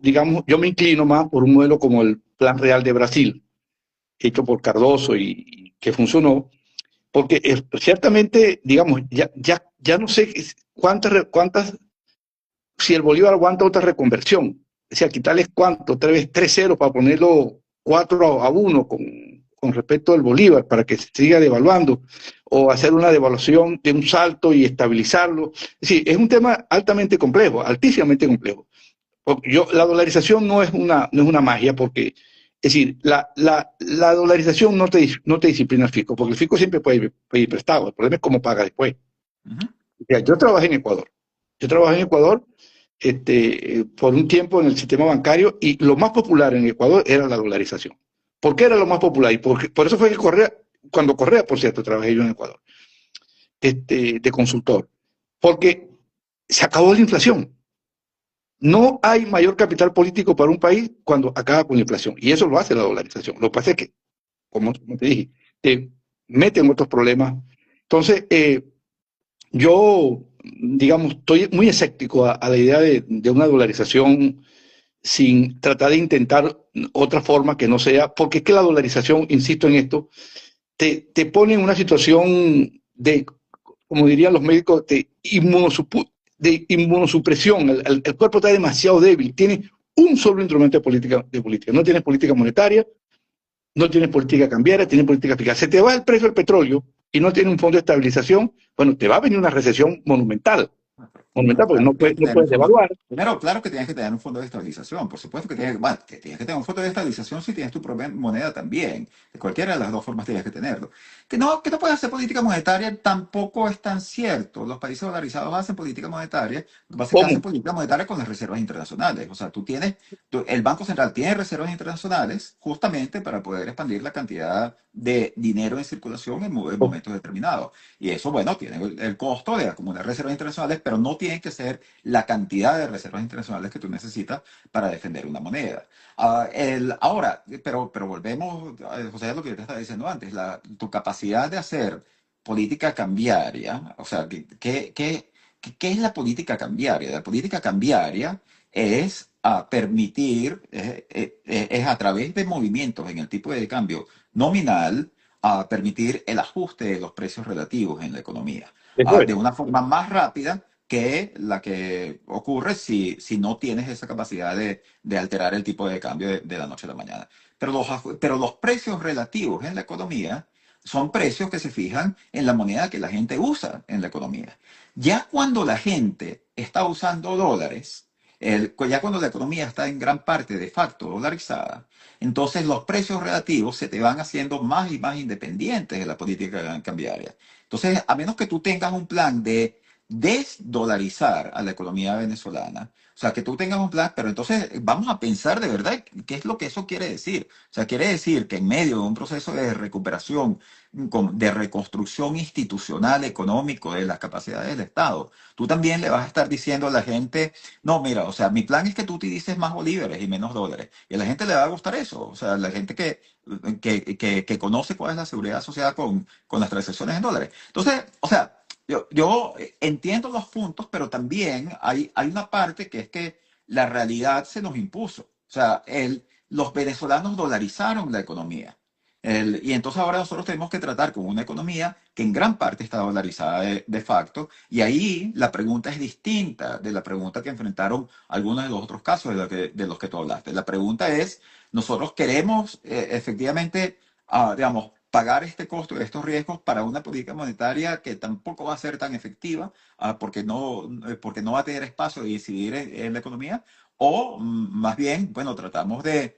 digamos, yo me inclino más por un modelo como el Plan Real de Brasil, hecho por Cardoso y que funcionó, porque ciertamente, digamos, ya no sé cuántas, si el Bolívar aguanta otra reconversión, o sea, quitarles cuánto, 3-0 para ponerlo 4-1 con respecto al Bolívar, para que se siga devaluando, o hacer una devaluación de un salto y estabilizarlo. Es decir, es un tema altamente complejo, altísimamente complejo. La dolarización no es una magia, porque, es decir, la dolarización no te disciplina el fisco, porque el fisco siempre puede pedir prestado, el problema es cómo paga después. Ujú. O sea, yo trabajé en Ecuador por un tiempo en el sistema bancario, y lo más popular en Ecuador era la dolarización. ¿Por qué era lo más popular? Y por eso fue que cuando Correa, por cierto, trabajé yo en Ecuador, de consultor, porque se acabó la inflación. No hay mayor capital político para un país cuando acaba con la inflación. Y eso lo hace la dolarización. Lo que pasa es que, como te dije, te meten otros problemas. Entonces, yo, digamos, estoy muy escéptico a la idea de una dolarización sin tratar de intentar otra forma que no sea, porque es que la dolarización, insisto en esto, te pone en una situación de, como dirían los médicos, de inmunosupresión. El cuerpo está demasiado débil, tiene un solo instrumento de política. No tienes política monetaria, no tienes política cambiaria, tienes política fiscal. Se te va el precio del petróleo y no tienes un fondo de estabilización, bueno, te va a venir una recesión monumental, Pero monumental, porque claro que tienes que no tener un puedes fondo. devaluar. Primero, claro que tienes que tener un fondo de estabilización. Por supuesto que tienes, bueno, que tienes que tener un fondo de estabilización si tienes tu propia moneda también. De cualquiera de las dos formas tienes que tenerlo. Que no puedes hacer política monetaria tampoco es tan cierto. Los países dolarizados hacen política monetaria. Lo que pasa es que hacen ¿Cómo? política monetaria con las reservas internacionales. O sea, el Banco Central tiene reservas internacionales justamente para poder expandir la cantidad de dinero en circulación en momentos determinados. Y eso, bueno, tiene el costo de acumular reservas internacionales, pero no tiene que ser la cantidad de reservas internacionales que tú necesitas para defender una moneda. Pero volvemos, José, a lo que yo te estaba diciendo antes, tu capacidad de hacer política cambiaria, o sea, ¿qué es la política cambiaria? La política cambiaria es permitir, es a través de movimientos en el tipo de cambio nominal, a permitir el ajuste de los precios relativos en la economía, Eso es. de una forma más rápida que la que ocurre si no tienes esa capacidad de alterar el tipo de cambio de la noche a la mañana. Pero los precios relativos en la economía son precios que se fijan en la moneda que la gente usa en la economía. Ya cuando la gente está usando dólares, ya cuando la economía está en gran parte de facto dolarizada, entonces los precios relativos se te van haciendo más y más independientes de la política cambiaria. Entonces, a menos que tú tengas un plan de desdolarizar a la economía venezolana, o sea, que tú tengas un plan, pero entonces vamos a pensar de verdad qué es lo que eso quiere decir. O sea, quiere decir que en medio de un proceso de recuperación, de reconstrucción institucional, económico de las capacidades del Estado, tú también le vas a estar diciendo a la gente, no, mira, o sea, mi plan es que tú utilices más bolívares y menos dólares. Y a la gente le va a gustar eso. O sea, la gente que conoce cuál es la seguridad asociada con las transacciones en dólares. Entonces, o sea, yo entiendo los puntos, pero también hay una parte que es que la realidad se nos impuso. O sea, los venezolanos dolarizaron la economía. Y entonces ahora nosotros tenemos que tratar con una economía que en gran parte está dolarizada de facto. Y ahí la pregunta es distinta de la pregunta que enfrentaron algunos de los otros casos de los que tú hablaste. La pregunta es, nosotros queremos efectivamente, digamos, pagar este costo, estos riesgos para una política monetaria que tampoco va a ser tan efectiva, porque no va a tener espacio de incidir en la economía, o más bien, bueno, tratamos de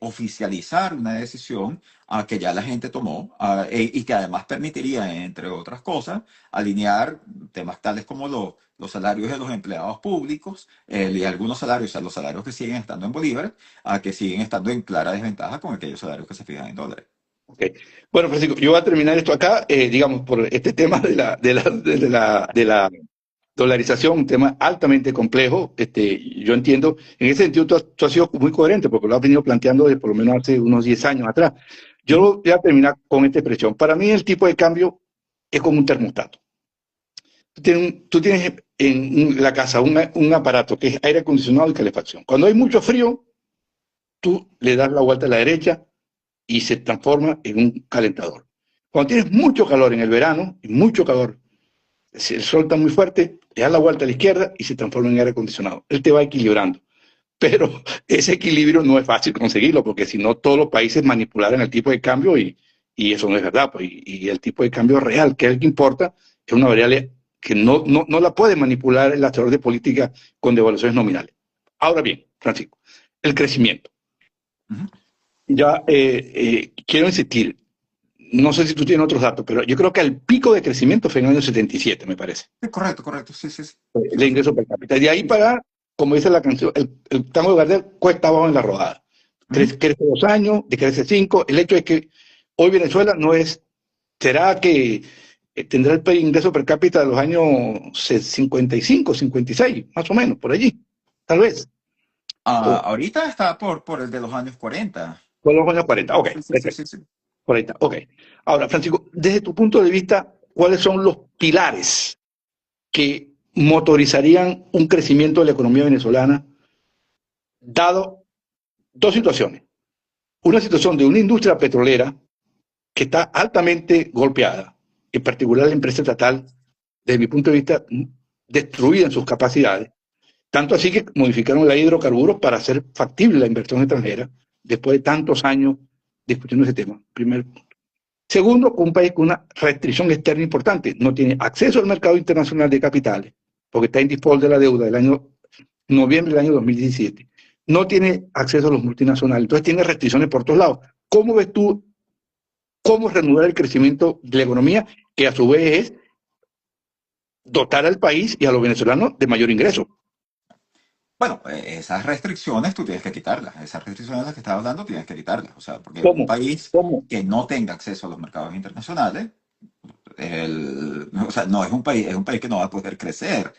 oficializar una decisión que ya la gente tomó y que además permitiría, entre otras cosas, alinear temas tales como los salarios de los empleados públicos y algunos salarios, o sea, los salarios que siguen estando en bolívares, que siguen estando en clara desventaja con aquellos salarios que se fijan en dólares. Okay. Bueno, Francisco, yo voy a terminar esto acá, digamos, por este tema de la dolarización, un tema altamente complejo. Yo entiendo, en ese sentido tú has sido muy coherente, porque lo has venido planteando desde por lo menos hace unos 10 años atrás. Yo voy a terminar con esta expresión. Para mí el tipo de cambio es como un termostato. Tú tienes en la casa un aparato que es aire acondicionado y calefacción. Cuando hay mucho frío, tú le das la vuelta a la derecha y se transforma en un calentador. Cuando tienes mucho calor en el verano, y mucho calor, si el sol está muy fuerte, le das la vuelta a la izquierda y se transforma en aire acondicionado. Él te va equilibrando. Pero ese equilibrio no es fácil conseguirlo, porque si no todos los países manipularan el tipo de cambio y eso no es verdad. Pues, y el tipo de cambio real, que es el que importa, es una variable que no la puede manipular el hacedor de política con devaluaciones nominales. Ahora bien, Francisco, el crecimiento. Ujú. Ya quiero insistir, no sé si tú tienes otros datos, pero yo creo que el pico de crecimiento fue en el año 77, me parece, Sí, correcto, correcto, sí, sí, sí, sí de lo sé. ingreso per cápita. Y de ahí para, como dice la canción, el tango de Gardel cuesta abajo en la rodada. Ujú. Crece 2 años, decrece 5. El hecho es que hoy Venezuela no es, será que tendrá el ingreso per cápita de los años 55, 56, más o menos, por allí, tal vez. O Ahorita está por el de los años 40. por los años 40. Ok, Sí, sí, sí, perfecto. sí, sí. 40, ok. Ahora, Francisco, desde tu punto de vista, ¿cuáles son los pilares que motorizarían un crecimiento de la economía venezolana, dado dos situaciones? Una situación de una industria petrolera que está altamente golpeada, en particular la empresa estatal, desde mi punto de vista, destruida en sus capacidades, tanto así que modificaron la ley de hidrocarburos para hacer factible la inversión extranjera, después de tantos años discutiendo ese tema. Primer. Segundo, un país con una restricción externa importante, no tiene acceso al mercado internacional de capitales, porque está en default de la deuda del año noviembre del año 2017. No tiene acceso a los multinacionales, entonces tiene restricciones por todos lados. ¿Cómo ves tú cómo reanudar el crecimiento de la economía, que a su vez es dotar al país y a los venezolanos de mayor ingreso? Bueno, esas restricciones tú tienes que quitarlas. Esas restricciones de las que estabas hablando tienes que quitarlas. O sea, porque un ¿Cómo? país ¿Cómo? que no tenga acceso a los mercados internacionales, o sea, no es un país, es un país que no va a poder crecer.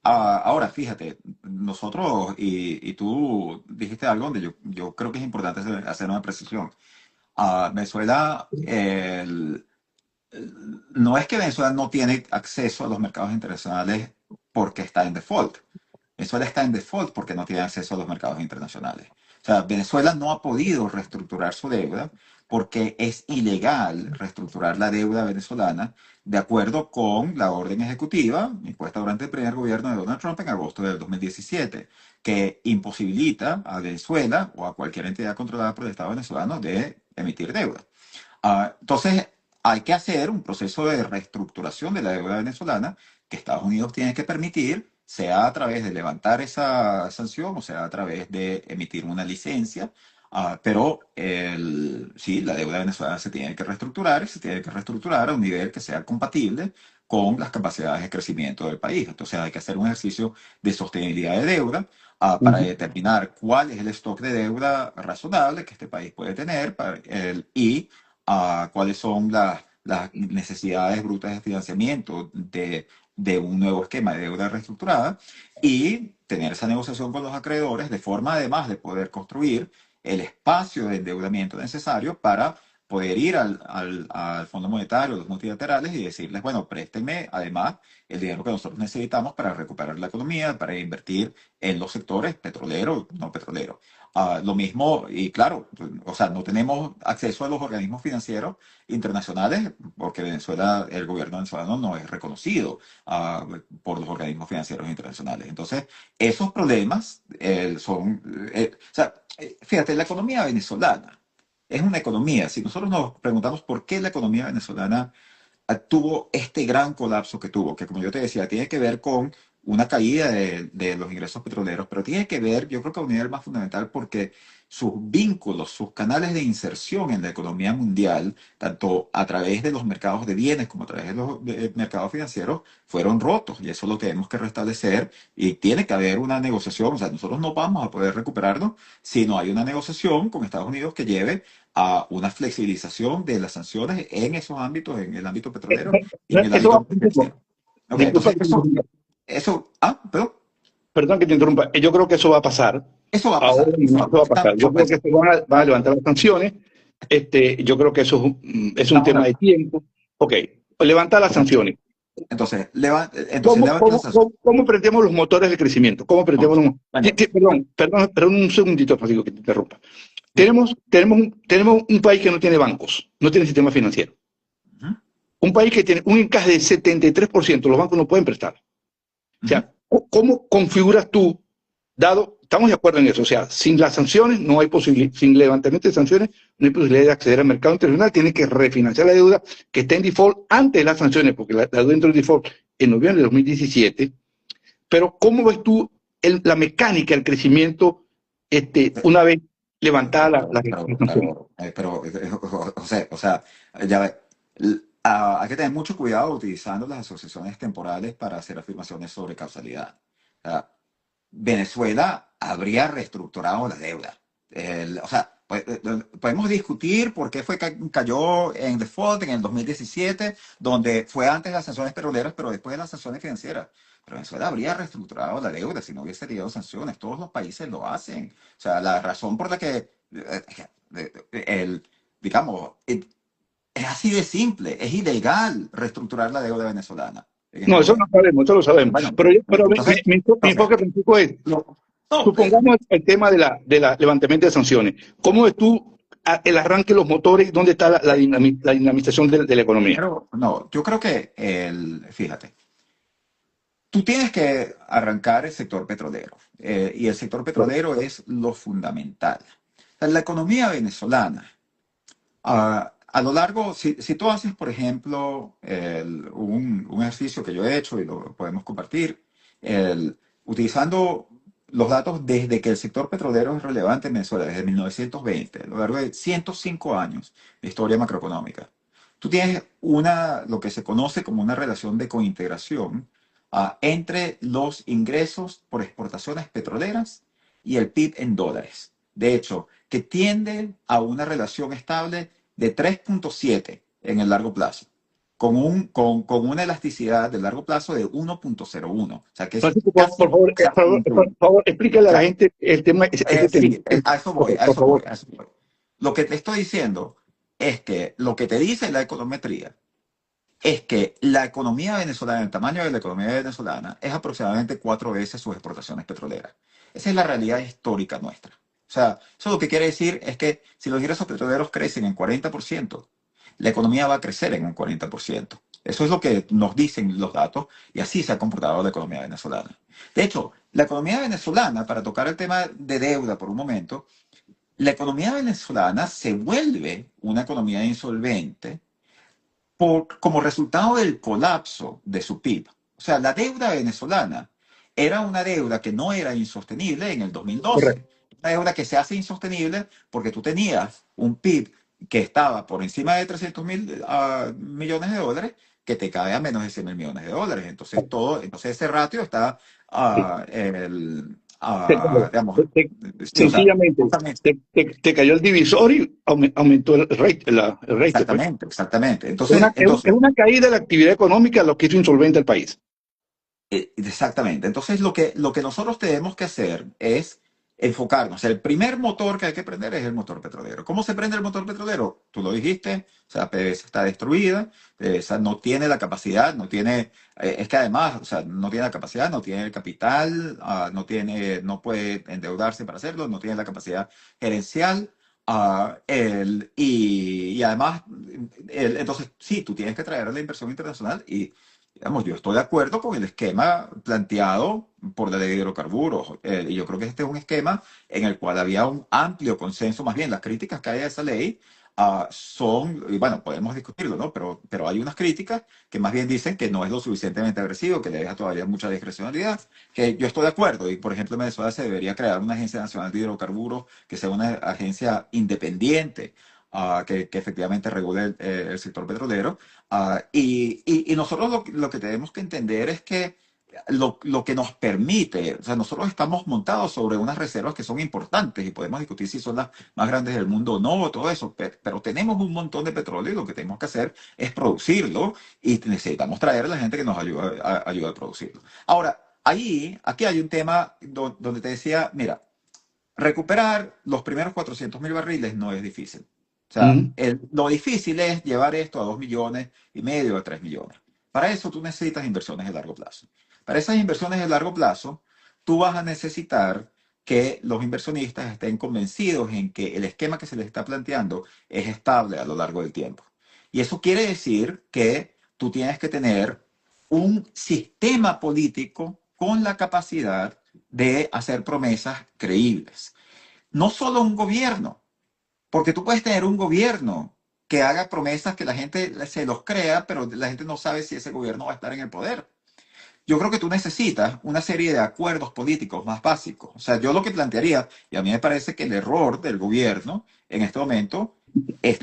Ahora, fíjate, nosotros, y tú dijiste algo donde yo creo que es importante hacer una precisión. Venezuela, no es que Venezuela no tiene acceso a los mercados internacionales porque está en default. Venezuela está en default porque no tiene acceso a los mercados internacionales. O sea, Venezuela no ha podido reestructurar su deuda porque es ilegal reestructurar la deuda venezolana de acuerdo con la orden ejecutiva impuesta durante el primer gobierno de Donald Trump en agosto del 2017, que imposibilita a Venezuela o a cualquier entidad controlada por el Estado venezolano de emitir deuda. Entonces, hay que hacer un proceso de reestructuración de la deuda venezolana que Estados Unidos tiene que permitir, sea a través de levantar esa sanción o sea a través de emitir una licencia. Pero sí, la deuda venezolana se tiene que reestructurar y se tiene que reestructurar a un nivel que sea compatible con las capacidades de crecimiento del país. Entonces hay que hacer un ejercicio de sostenibilidad de deuda para determinar cuál es el stock de deuda razonable que este país puede tener y cuáles son las necesidades brutas de financiamiento de un nuevo esquema de deuda reestructurada y tener esa negociación con los acreedores de forma además de poder construir el espacio de endeudamiento necesario para poder ir al Fondo Monetario, a los multilaterales y decirles, bueno, préstenme además el dinero que nosotros necesitamos para recuperar la economía, para invertir en los sectores petroleros, no petroleros. Lo mismo, y claro, o sea, no tenemos acceso a los organismos financieros internacionales porque Venezuela, el gobierno venezolano no es reconocido por los organismos financieros internacionales. Entonces, esos problemas o sea, fíjate, la economía venezolana es una economía. Si nosotros nos preguntamos por qué la economía venezolana tuvo este gran colapso que tuvo, que como yo te decía, tiene que ver con una caída de los ingresos petroleros, pero tiene que ver, yo creo que a un nivel más fundamental, porque sus vínculos, sus canales de inserción en la economía mundial, tanto a través de los mercados de bienes como a través de los mercados financieros, fueron rotos y eso lo tenemos que restablecer y tiene que haber una negociación. O sea, nosotros no vamos a poder recuperarnos si no hay una negociación con Estados Unidos que lleve a una flexibilización de las sanciones en esos ámbitos, en el ámbito petrolero y en el Eso va, ámbito financiero. Ok, disculpa entonces que te interrumpa, perdón, perdón que te interrumpa, yo creo que eso va a pasar. eso va a Ahora pasar, eso mismo va, eso va a está pasar. Yo por creo que pensar. se van a levantar las sanciones. Yo creo que eso es un Estamos de tema de acuerdo. tiempo. Ok, levantar las sanciones. Entonces levanta las sanciones. ¿Cómo prendemos los motores de crecimiento? ¿Cómo Ok, prendemos los bueno, perdón, un segundito, Francisco, que te interrumpa. dime. Tenemos un país que no tiene bancos, no tiene sistema financiero. Ujú, Un país que tiene un encaje del 73%, los bancos no pueden prestar. O ujú. sea, ¿cómo configuras tú, dado, estamos de acuerdo en eso, o sea, sin las sanciones no hay posibilidad, sin levantamiento de sanciones no hay posibilidad de acceder al mercado internacional, tiene que refinanciar la deuda que está en default antes de las sanciones, porque la deuda entró en default en noviembre de 2017, pero ¿cómo ves tú la mecánica, el crecimiento, una vez levantada las sanciones? O sea, ya ve, hay que tener mucho cuidado utilizando las asociaciones temporales para hacer afirmaciones sobre causalidad. O sea, Venezuela habría reestructurado la deuda. O sea, podemos discutir por qué fue que cayó en default en el 2017, donde fue antes de las sanciones petroleras, pero después de las sanciones financieras. Pero Venezuela habría reestructurado la deuda si no hubiese tenido sanciones. Todos los países lo hacen. O sea, la razón por la que, digamos, es así de simple. Es ilegal reestructurar la deuda venezolana en este No, eso lo momento. sabemos, eso lo sabemos. Bueno, Pero entonces, mi entonces enfoque, Francisco, es, no, no, supongamos el tema de la levantamiento de sanciones. ¿Cómo ves tú el arranque de los motores? ¿Dónde está la dinamización de la economía? pero no, yo creo que fíjate, tú tienes que arrancar el sector petrolero, y el sector petrolero es lo fundamental. O sea, la economía venezolana, a lo largo, si tú haces, por ejemplo, un ejercicio que yo he hecho y lo podemos compartir, utilizando los datos desde que el sector petrolero es relevante en Venezuela, desde 1920, a lo largo de 105 años de historia macroeconómica. Tú tienes lo que se conoce como una relación de cointegración entre los ingresos por exportaciones petroleras y el PIB en dólares. De hecho, que tiende a una relación estable de 3,7 en el largo plazo, con una elasticidad de largo plazo de 1,01. O sea, que es Francisco, casi, casi por nulo. favor, explícale a la Ya, gente el tema, ese tema. sí, a eso voy, a Por eso voy, favor. a eso voy. Lo que te estoy diciendo es que lo que te dice la econometría es que la economía venezolana, el tamaño de la economía venezolana es aproximadamente 4 veces sus exportaciones petroleras. Esa es la realidad histórica nuestra. O sea, eso lo que quiere decir es que si los ingresos petroleros crecen en 40%, la economía va a crecer en un 40%. Eso es lo que nos dicen los datos y así se ha comportado la economía venezolana. De hecho, la economía venezolana, para tocar el tema de deuda por un momento, la economía venezolana se vuelve una economía insolvente como resultado del colapso de su PIB. O sea, la deuda venezolana era una deuda que no era insostenible en el 2012. Correcto. Una deuda que se hace insostenible porque tú tenías un PIB que estaba por encima de 300.000 millones de dólares, que te cae a menos de 100.000 millones de dólares. Entonces ese ratio está, digamos, sí, o sea, Sencillamente, justamente. te cayó el divisor y aumentó el rate, pues. Exactamente, exactamente. Es Entonces, una, es una caída de la actividad económica lo que hizo insolvente al país. Exactamente. Entonces, lo que nosotros tenemos que hacer es enfocarnos. El primer motor que hay que prender es el motor petrolero. ¿Cómo se prende el motor petrolero? Tú lo dijiste, o sea, PDVSA está destruida, PDVSA no tiene la capacidad, no tiene, es que además, o sea, no tiene la capacidad, no tiene el capital, no puede endeudarse para hacerlo, no tiene la capacidad gerencial. Y además, entonces, sí, tú tienes que traer la inversión internacional y digamos, yo estoy de acuerdo con el esquema planteado por la ley de hidrocarburos. Y yo creo que este es un esquema en el cual había un amplio consenso. Más bien, las críticas que hay a esa ley son, y bueno, podemos discutirlo, ¿no? Pero hay unas críticas que más bien dicen que no es lo suficientemente agresivo, que le deja todavía mucha discrecionalidad, que yo estoy de acuerdo. Y, por ejemplo, en Venezuela se debería crear una agencia nacional de hidrocarburos que sea una agencia independiente, que efectivamente regule el sector petrolero. Y nosotros lo que tenemos que entender es que lo que nos permite, o sea, nosotros estamos montados sobre unas reservas que son importantes y podemos discutir si son las más grandes del mundo o no, todo eso, pero tenemos un montón de petróleo y lo que tenemos que hacer es producirlo y necesitamos traer a la gente que nos ayude a producirlo. Ahora, aquí hay un tema donde te decía, mira, recuperar los primeros 400.000 barriles no es difícil. O sea, Ujú. lo difícil es llevar esto a 2,5 millones, a 3 millones. Para eso tú necesitas inversiones de largo plazo. Para esas inversiones de largo plazo, tú vas a necesitar que los inversionistas estén convencidos en que el esquema que se les está planteando es estable a lo largo del tiempo. Y eso quiere decir que tú tienes que tener un sistema político con la capacidad de hacer promesas creíbles. No solo un gobierno, porque tú puedes tener un gobierno que haga promesas que la gente se los crea, pero la gente no sabe si ese gobierno va a estar en el poder. Yo creo que tú necesitas una serie de acuerdos políticos más básicos. O sea, yo lo que plantearía, y a mí me parece que el error del gobierno en este momento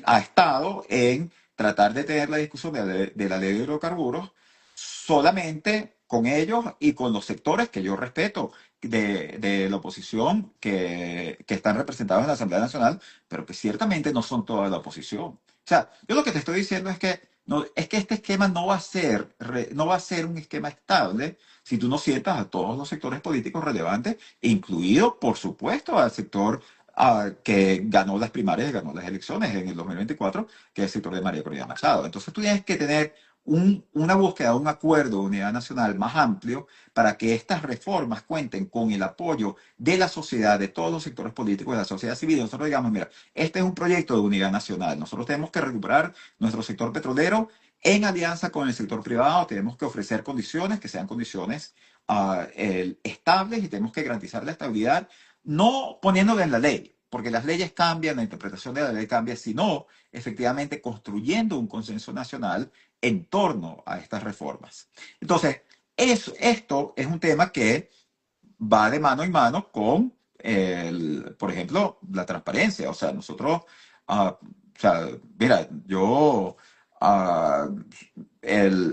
ha estado en tratar de tener la discusión de la ley de hidrocarburos solamente con ellos y con los sectores que yo respeto, de la oposición que están representados en la Asamblea Nacional, pero que ciertamente no son toda la oposición. O sea, yo lo que te estoy diciendo es que, no, es que este esquema no va a ser, no va a ser un esquema estable si tú no sientas a todos los sectores políticos relevantes, incluido, por supuesto, al sector que ganó las primarias y ganó las elecciones en el 2024, que es el sector de María Corina Machado. Entonces tú tienes que tener una búsqueda, un acuerdo de unidad nacional más amplio para que estas reformas cuenten con el apoyo de la sociedad, de todos los sectores políticos, de la sociedad civil. Nosotros digamos, mira, este es un proyecto de unidad nacional. Nosotros tenemos que recuperar nuestro sector petrolero en alianza con el sector privado. Tenemos que ofrecer condiciones que sean condiciones estables y tenemos que garantizar la estabilidad, no poniéndole en la ley, porque las leyes cambian, la interpretación de la ley cambia, sino efectivamente construyendo un consenso nacional en torno a estas reformas. Entonces, esto es un tema que va de mano en mano con, por ejemplo, la transparencia. O sea, nosotros, o sea, mira, yo, ah,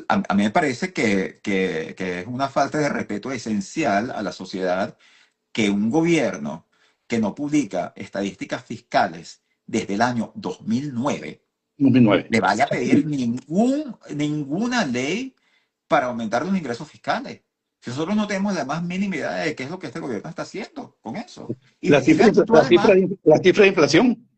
a mí me parece que es una falta de respeto esencial a la sociedad que un gobierno que no publica estadísticas fiscales desde el año 2009 2009. le vaya a pedir ninguna ley para aumentar los ingresos fiscales. Si nosotros no tenemos la más mínima idea de qué es lo que este gobierno está haciendo con eso. La Y cifra, fíjate tú la además, cifra, la cifra de inflación.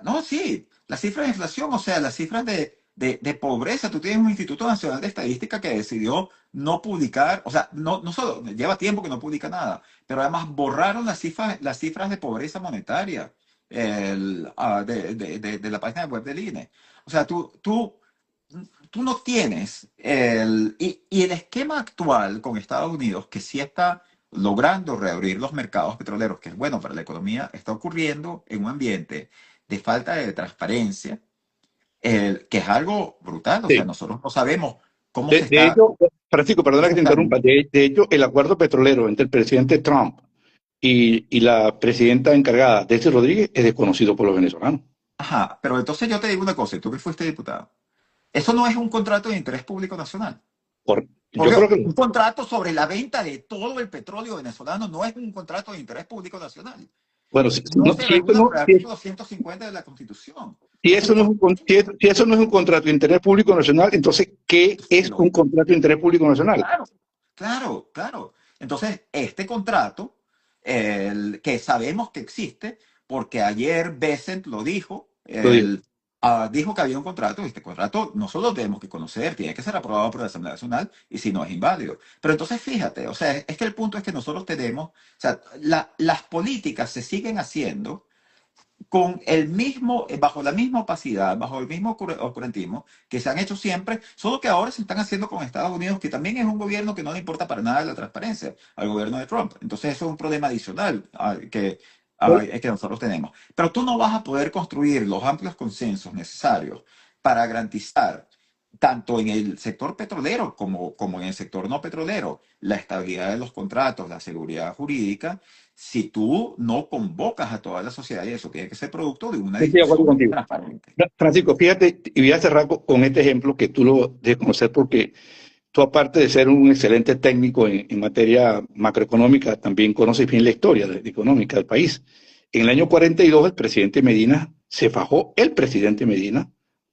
no, sí, las cifras de inflación, o sea, las cifras de pobreza. Tú tienes un Instituto Nacional de Estadística que decidió no publicar, o sea, no solo lleva tiempo que no publica nada, pero además borraron las cifras de pobreza monetaria de la página web del INE. O sea, tú no tienes y el esquema actual con Estados Unidos, que sí está logrando reabrir los mercados petroleros, que es bueno para la economía, está ocurriendo en un ambiente de falta de transparencia, que es algo brutal. O sea, Sí. nosotros no sabemos cómo se De está, hecho, Francisco, qué perdona que se te está. interrumpa. De hecho, el acuerdo petrolero entre el presidente Trump y la presidenta encargada, Delcy Rodríguez, es desconocido por los venezolanos. Ajá, pero entonces yo te digo una cosa, y tú que fuiste diputado, eso no es un contrato de interés público nacional. Por Yo Dios, creo que un contrato sobre la venta de todo el petróleo venezolano no es un contrato de interés público nacional. bueno, No se regula por el artículo 150 de la Constitución. si Entonces, eso no es ¿por si eso no es un contrato de interés público nacional, entonces, ¿qué qué es lo un contrato de interés público nacional? Claro, claro, claro. Entonces, este contrato, que sabemos que existe, porque ayer Bessent lo dijo, Lo digo. dijo que había un contrato, y este contrato no solo tenemos que conocer, tiene que ser aprobado por la Asamblea Nacional, y si no es inválido. Pero entonces fíjate, o sea, es que el punto es que nosotros tenemos, o sea, las políticas se siguen haciendo con el mismo, bajo la misma opacidad, bajo el mismo oscurantismo que se han hecho siempre, solo que ahora se están haciendo con Estados Unidos, que también es un gobierno que no le importa para nada la transparencia al gobierno de Trump. Entonces eso es un problema adicional que nosotros tenemos. Pero tú no vas a poder construir los amplios consensos necesarios para garantizar tanto en el sector petrolero como en el sector no petrolero, la estabilidad de los contratos, la seguridad jurídica, si tú no convocas a toda la sociedad, y eso tiene que ser producto de una Estoy de acuerdo discusión contigo. transparente. Francisco, fíjate, y voy a cerrar con este ejemplo que tú lo debes conocer porque tú, aparte de ser un excelente técnico en materia macroeconómica, también conoces bien la historia económica del país. En el año 42, el presidente Medina se fajó, el presidente Medina,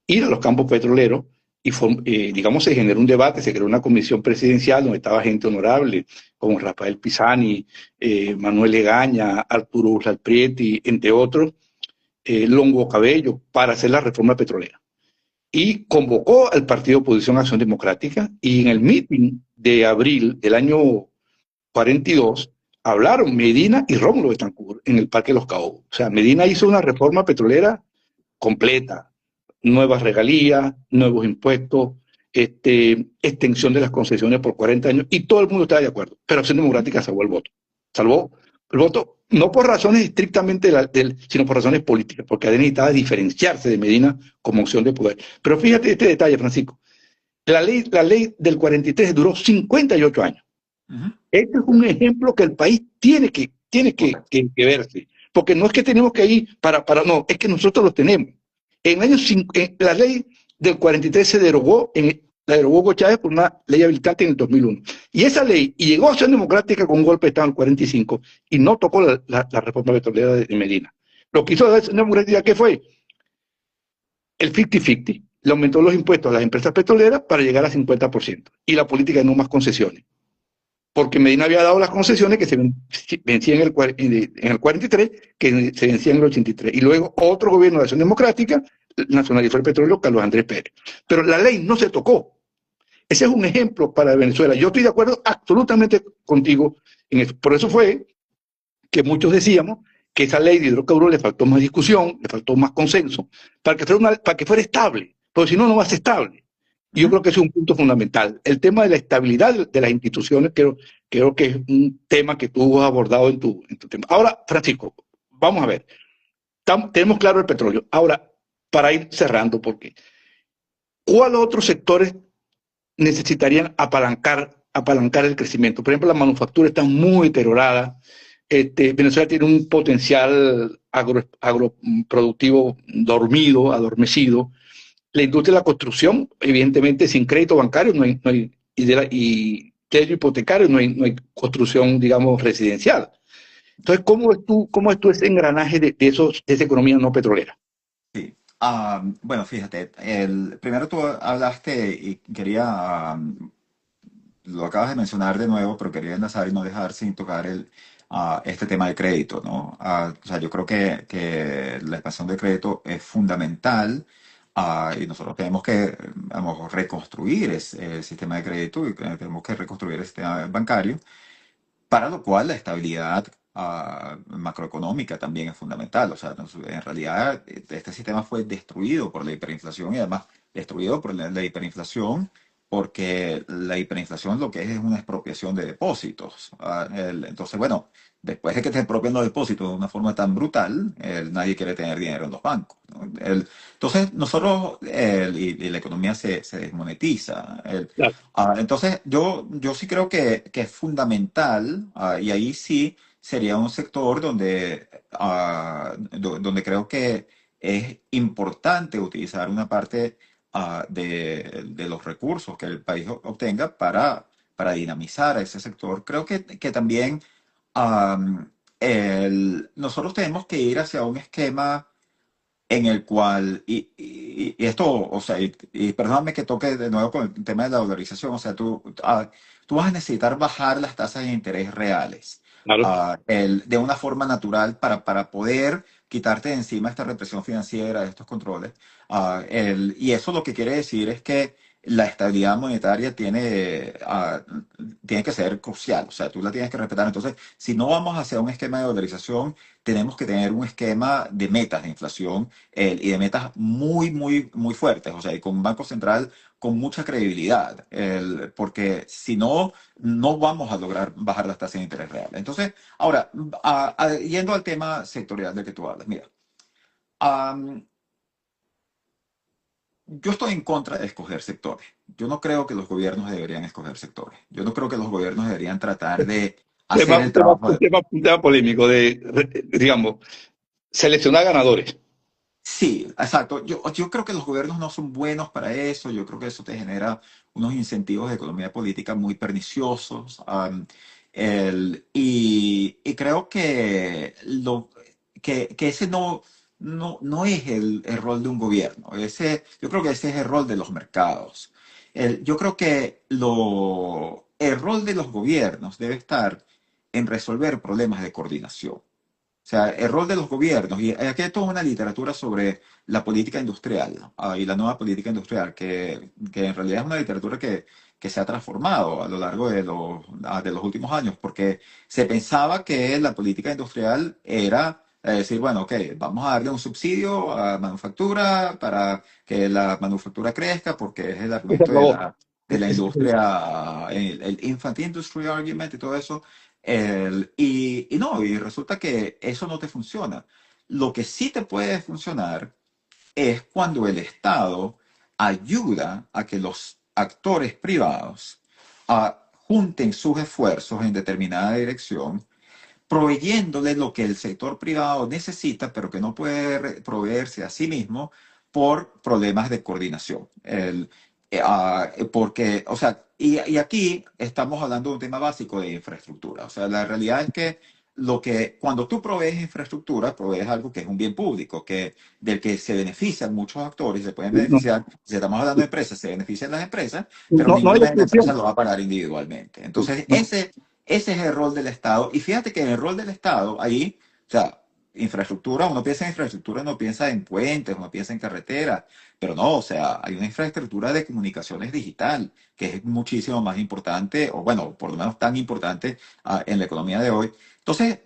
ir a los campos petroleros y, digamos, se generó un debate, se creó una comisión presidencial donde estaba gente honorable, como Rafael Pisani, Manuel Egaña, Arturo Uslar Prieto, entre otros, Longo Cabello, para hacer la reforma petrolera y convocó al Partido Oposición Acción Democrática y en el meeting de abril del año 42 hablaron Medina y Rómulo Betancourt en el Parque de los Caobos. O sea, Medina hizo una reforma petrolera completa, nuevas regalías, nuevos impuestos, extensión de las concesiones por 40 años y todo el mundo estaba de acuerdo, pero Acción Democrática salvó el voto. Salvó el voto no por razones estrictamente sino por razones políticas, porque necesitaba diferenciarse de Medina como opción de poder. Pero fíjate este detalle, Francisco. La ley del 43 duró 58 años. Ujú. Este es un ejemplo que el país Correcto. que verse. Porque no es que tenemos que ir no, es que nosotros lo tenemos. En la ley del 43 se derogó La derogó Hugo Chávez por una ley habilitante en el 2001. Y esa ley, y llegó a Acción Democrática con un golpe de Estado en el 45, y no tocó la reforma petrolera de Medina. Lo que hizo la Acción Democrática, ¿qué fue? El 50-50. Le aumentó los impuestos a las empresas petroleras para llegar al 50%. Y la política de no más concesiones. Porque Medina había dado las concesiones que se vencían en el 43, que se vencían en el 83. Y luego otro gobierno de Acción Democrática nacionalizó el petróleo, Carlos Andrés Pérez. Pero la ley no se tocó. Ese es un ejemplo para Venezuela. Yo estoy de acuerdo absolutamente contigo en eso. Por eso fue que muchos decíamos que esa ley de hidrocarburos le faltó más discusión, le faltó más consenso, para que fuera estable, porque si no, no va a ser estable. Y yo creo que ese es un punto fundamental. El tema de la estabilidad de las instituciones creo que es un tema que tú has abordado en tu tema. Ahora, Francisco, vamos a ver. Tenemos claro el petróleo. Ahora, para ir cerrando, porque ¿cuáles otros sectores necesitarían apalancar el crecimiento? Por ejemplo, la manufactura está muy deteriorada. Venezuela tiene un potencial agroproductivo dormido, adormecido. La industria de la construcción, evidentemente, sin crédito bancario y crédito hipotecario no hay construcción, digamos, residencial. Entonces, cómo es tú ese engranaje de esa economía no petrolera? Sí. Bueno, fíjate, primero tú hablaste y quería, lo acabas de mencionar de nuevo, pero quería enlazar y no dejar sin tocar este tema de crédito, ¿no? O sea, yo creo que la expansión de crédito es fundamental, y nosotros tenemos que, vamos, reconstruir el sistema de crédito y tenemos que reconstruir el sistema bancario, para lo cual la estabilidad macroeconómica también es fundamental. O sea, en realidad este sistema fue destruido por la hiperinflación y además destruido por la hiperinflación porque la hiperinflación lo que es una expropiación de depósitos. Entonces, bueno, después de que te expropian los depósitos de una forma tan brutal, nadie quiere tener dinero en los bancos, ¿no? Entonces, nosotros, y la economía se desmonetiza. Claro. Entonces, yo sí creo que es fundamental, y ahí sí sería un sector donde creo que es importante utilizar una parte de los recursos que el país obtenga para dinamizar a ese sector. Creo que también nosotros tenemos que ir hacia un esquema en el cual, y esto, o sea, y perdóname que toque de nuevo con el tema de la dolarización, o sea, tú vas a necesitar bajar las tasas de interés reales Claro. de una forma natural para poder quitarte de encima esta represión financiera, estos controles. Y eso lo que quiere decir es que la estabilidad monetaria tiene que ser crucial, o sea, tú la tienes que respetar. Entonces, si no vamos hacia un esquema de dolarización, tenemos que tener un esquema de metas de inflación y de metas muy, muy, muy fuertes, o sea, y con un Banco Central con mucha credibilidad, porque si no, no vamos a lograr bajar las tasas de interés reales. Entonces, ahora, yendo al tema sectorial del que tú hablas, mira, am, yo estoy en contra de escoger sectores. Yo no creo que los gobiernos deberían escoger sectores. Yo no creo que los gobiernos deberían tratar de hacer el trabajo de... Un tema polémico digamos, seleccionar ganadores. Sí, exacto. Yo creo que los gobiernos no son buenos para eso. Yo creo que eso te genera unos incentivos de economía política muy perniciosos. Y creo que ese no es el rol de un gobierno. Yo creo que ese es el rol de los mercados. Yo creo que el rol de los gobiernos debe estar en resolver problemas de coordinación. O sea, el rol de los gobiernos, y aquí hay toda una literatura sobre la política industrial y la nueva política industrial, que en realidad es una literatura que se ha transformado a lo largo de los últimos años, porque se pensaba que la política industrial era decir, bueno, ok, vamos a darle un subsidio a manufactura para que la manufactura crezca, porque es el Y se argumento acabó. de la industria, el infant industry argument y todo eso. Y no, y resulta que eso no te funciona. Lo que sí te puede funcionar es cuando el Estado ayuda a que los actores privados junten sus esfuerzos en determinada dirección, proveyéndole lo que el sector privado necesita, pero que no puede proveerse a sí mismo por problemas de coordinación. porque, o sea, y aquí estamos hablando de un tema básico de infraestructura. O sea, la realidad es que cuando tú provees infraestructura, provees algo que es un bien público, del que se benefician muchos actores, se pueden No, beneficiar. Si estamos hablando de empresas, se benefician las empresas, pero no, no hay ninguna de las empresas exclusión. lo va a pagar individualmente. Entonces, No, ese es el rol del Estado. Y fíjate que el rol del Estado ahí, o sea, infraestructura, uno piensa en infraestructura, uno piensa en puentes, uno piensa en carreteras, pero no, o sea, hay una infraestructura de comunicaciones digital que es muchísimo más importante, o bueno, por lo menos tan importante en la economía de hoy. Entonces,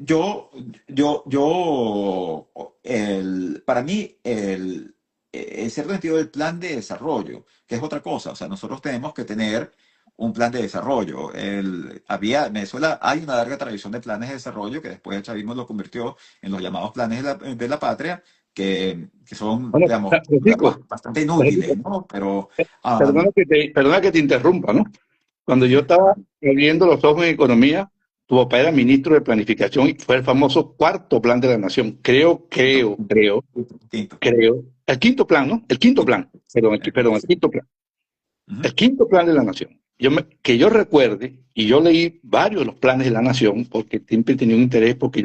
para mí, en cierto sentido, el plan de desarrollo, que es otra cosa, o sea, nosotros tenemos que tener un plan de desarrollo. En Venezuela hay una larga tradición de planes de desarrollo que después el chavismo lo convirtió en los llamados planes de la patria, que son, bueno, digamos, Francisco, bastante Francisco, inútiles, ¿no? Pero, perdona um, perdona que te interrumpa, ¿no? Cuando yo sí, estaba abriendo los ojos en economía, tu papá era ministro de Planificación y fue el famoso cuarto plan de la nación. quinto, quinto, El quinto plan, ¿no? El quinto quinto. plan, perdón, perdón, el Sí. quinto plan. Ujú. El quinto plan de la nación. Que yo recuerde, y yo leí varios de los planes de la nación, porque siempre he tenido un interés, porque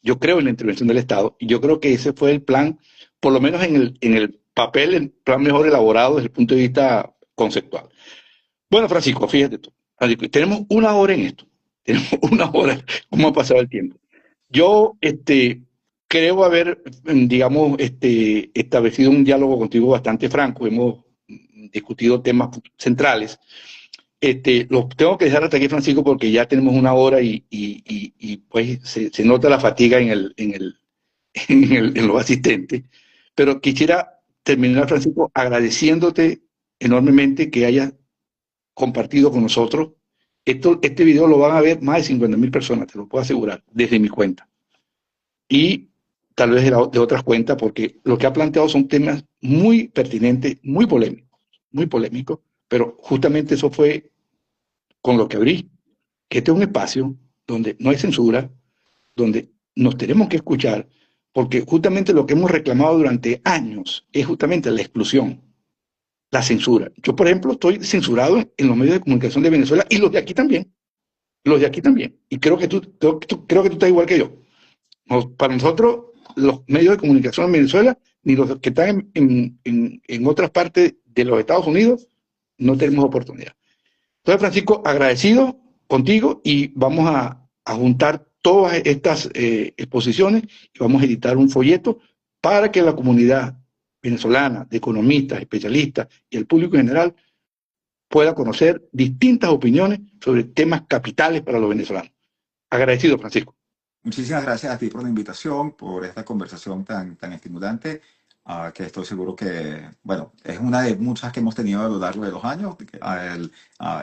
yo creo en la intervención del Estado, y yo creo que ese fue el plan, por lo menos en el papel, el plan mejor elaborado desde el punto de vista conceptual. Bueno, Francisco, fíjate tú. Francisco, tenemos una hora en esto. Tenemos una hora. ¿Cómo ha pasado el tiempo? Yo creo haber, digamos, establecido un diálogo contigo bastante franco. Hemos discutido temas centrales. Los tengo que dejar hasta aquí, Francisco, porque ya tenemos una hora y pues se nota la fatiga en los asistentes. Pero quisiera terminar, Francisco, agradeciéndote enormemente que hayas compartido con nosotros. Este video lo van a ver más de 50.000 personas, te lo puedo asegurar, desde mi cuenta. Y tal vez de otras cuentas, porque lo que ha planteado son temas muy pertinentes, muy polémicos, pero justamente eso fue con lo que abrí, que este es un espacio donde no hay censura, donde nos tenemos que escuchar, porque justamente lo que hemos reclamado durante años es justamente la exclusión, la censura. Yo, por ejemplo, estoy censurado en los medios de comunicación de Venezuela y los de aquí también. Los de aquí también. Y creo que tú estás igual que yo. Para nosotros, los medios de comunicación en Venezuela, ni los que están en otras partes de los Estados Unidos, no tenemos oportunidad. Entonces, Francisco, agradecido contigo y vamos a juntar todas estas exposiciones y vamos a editar un folleto para que la comunidad venezolana, de economistas, especialistas y el público en general pueda conocer distintas opiniones sobre temas capitales para los venezolanos. Agradecido, Francisco. Muchísimas gracias a ti por la invitación, por esta conversación tan estimulante, que estoy seguro que, bueno, es una de muchas que hemos tenido a lo largo de los años,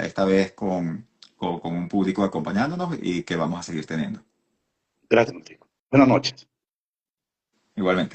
esta vez con un público acompañándonos y que vamos a seguir teniendo. Gracias, Francisco. Buenas noches. Igualmente.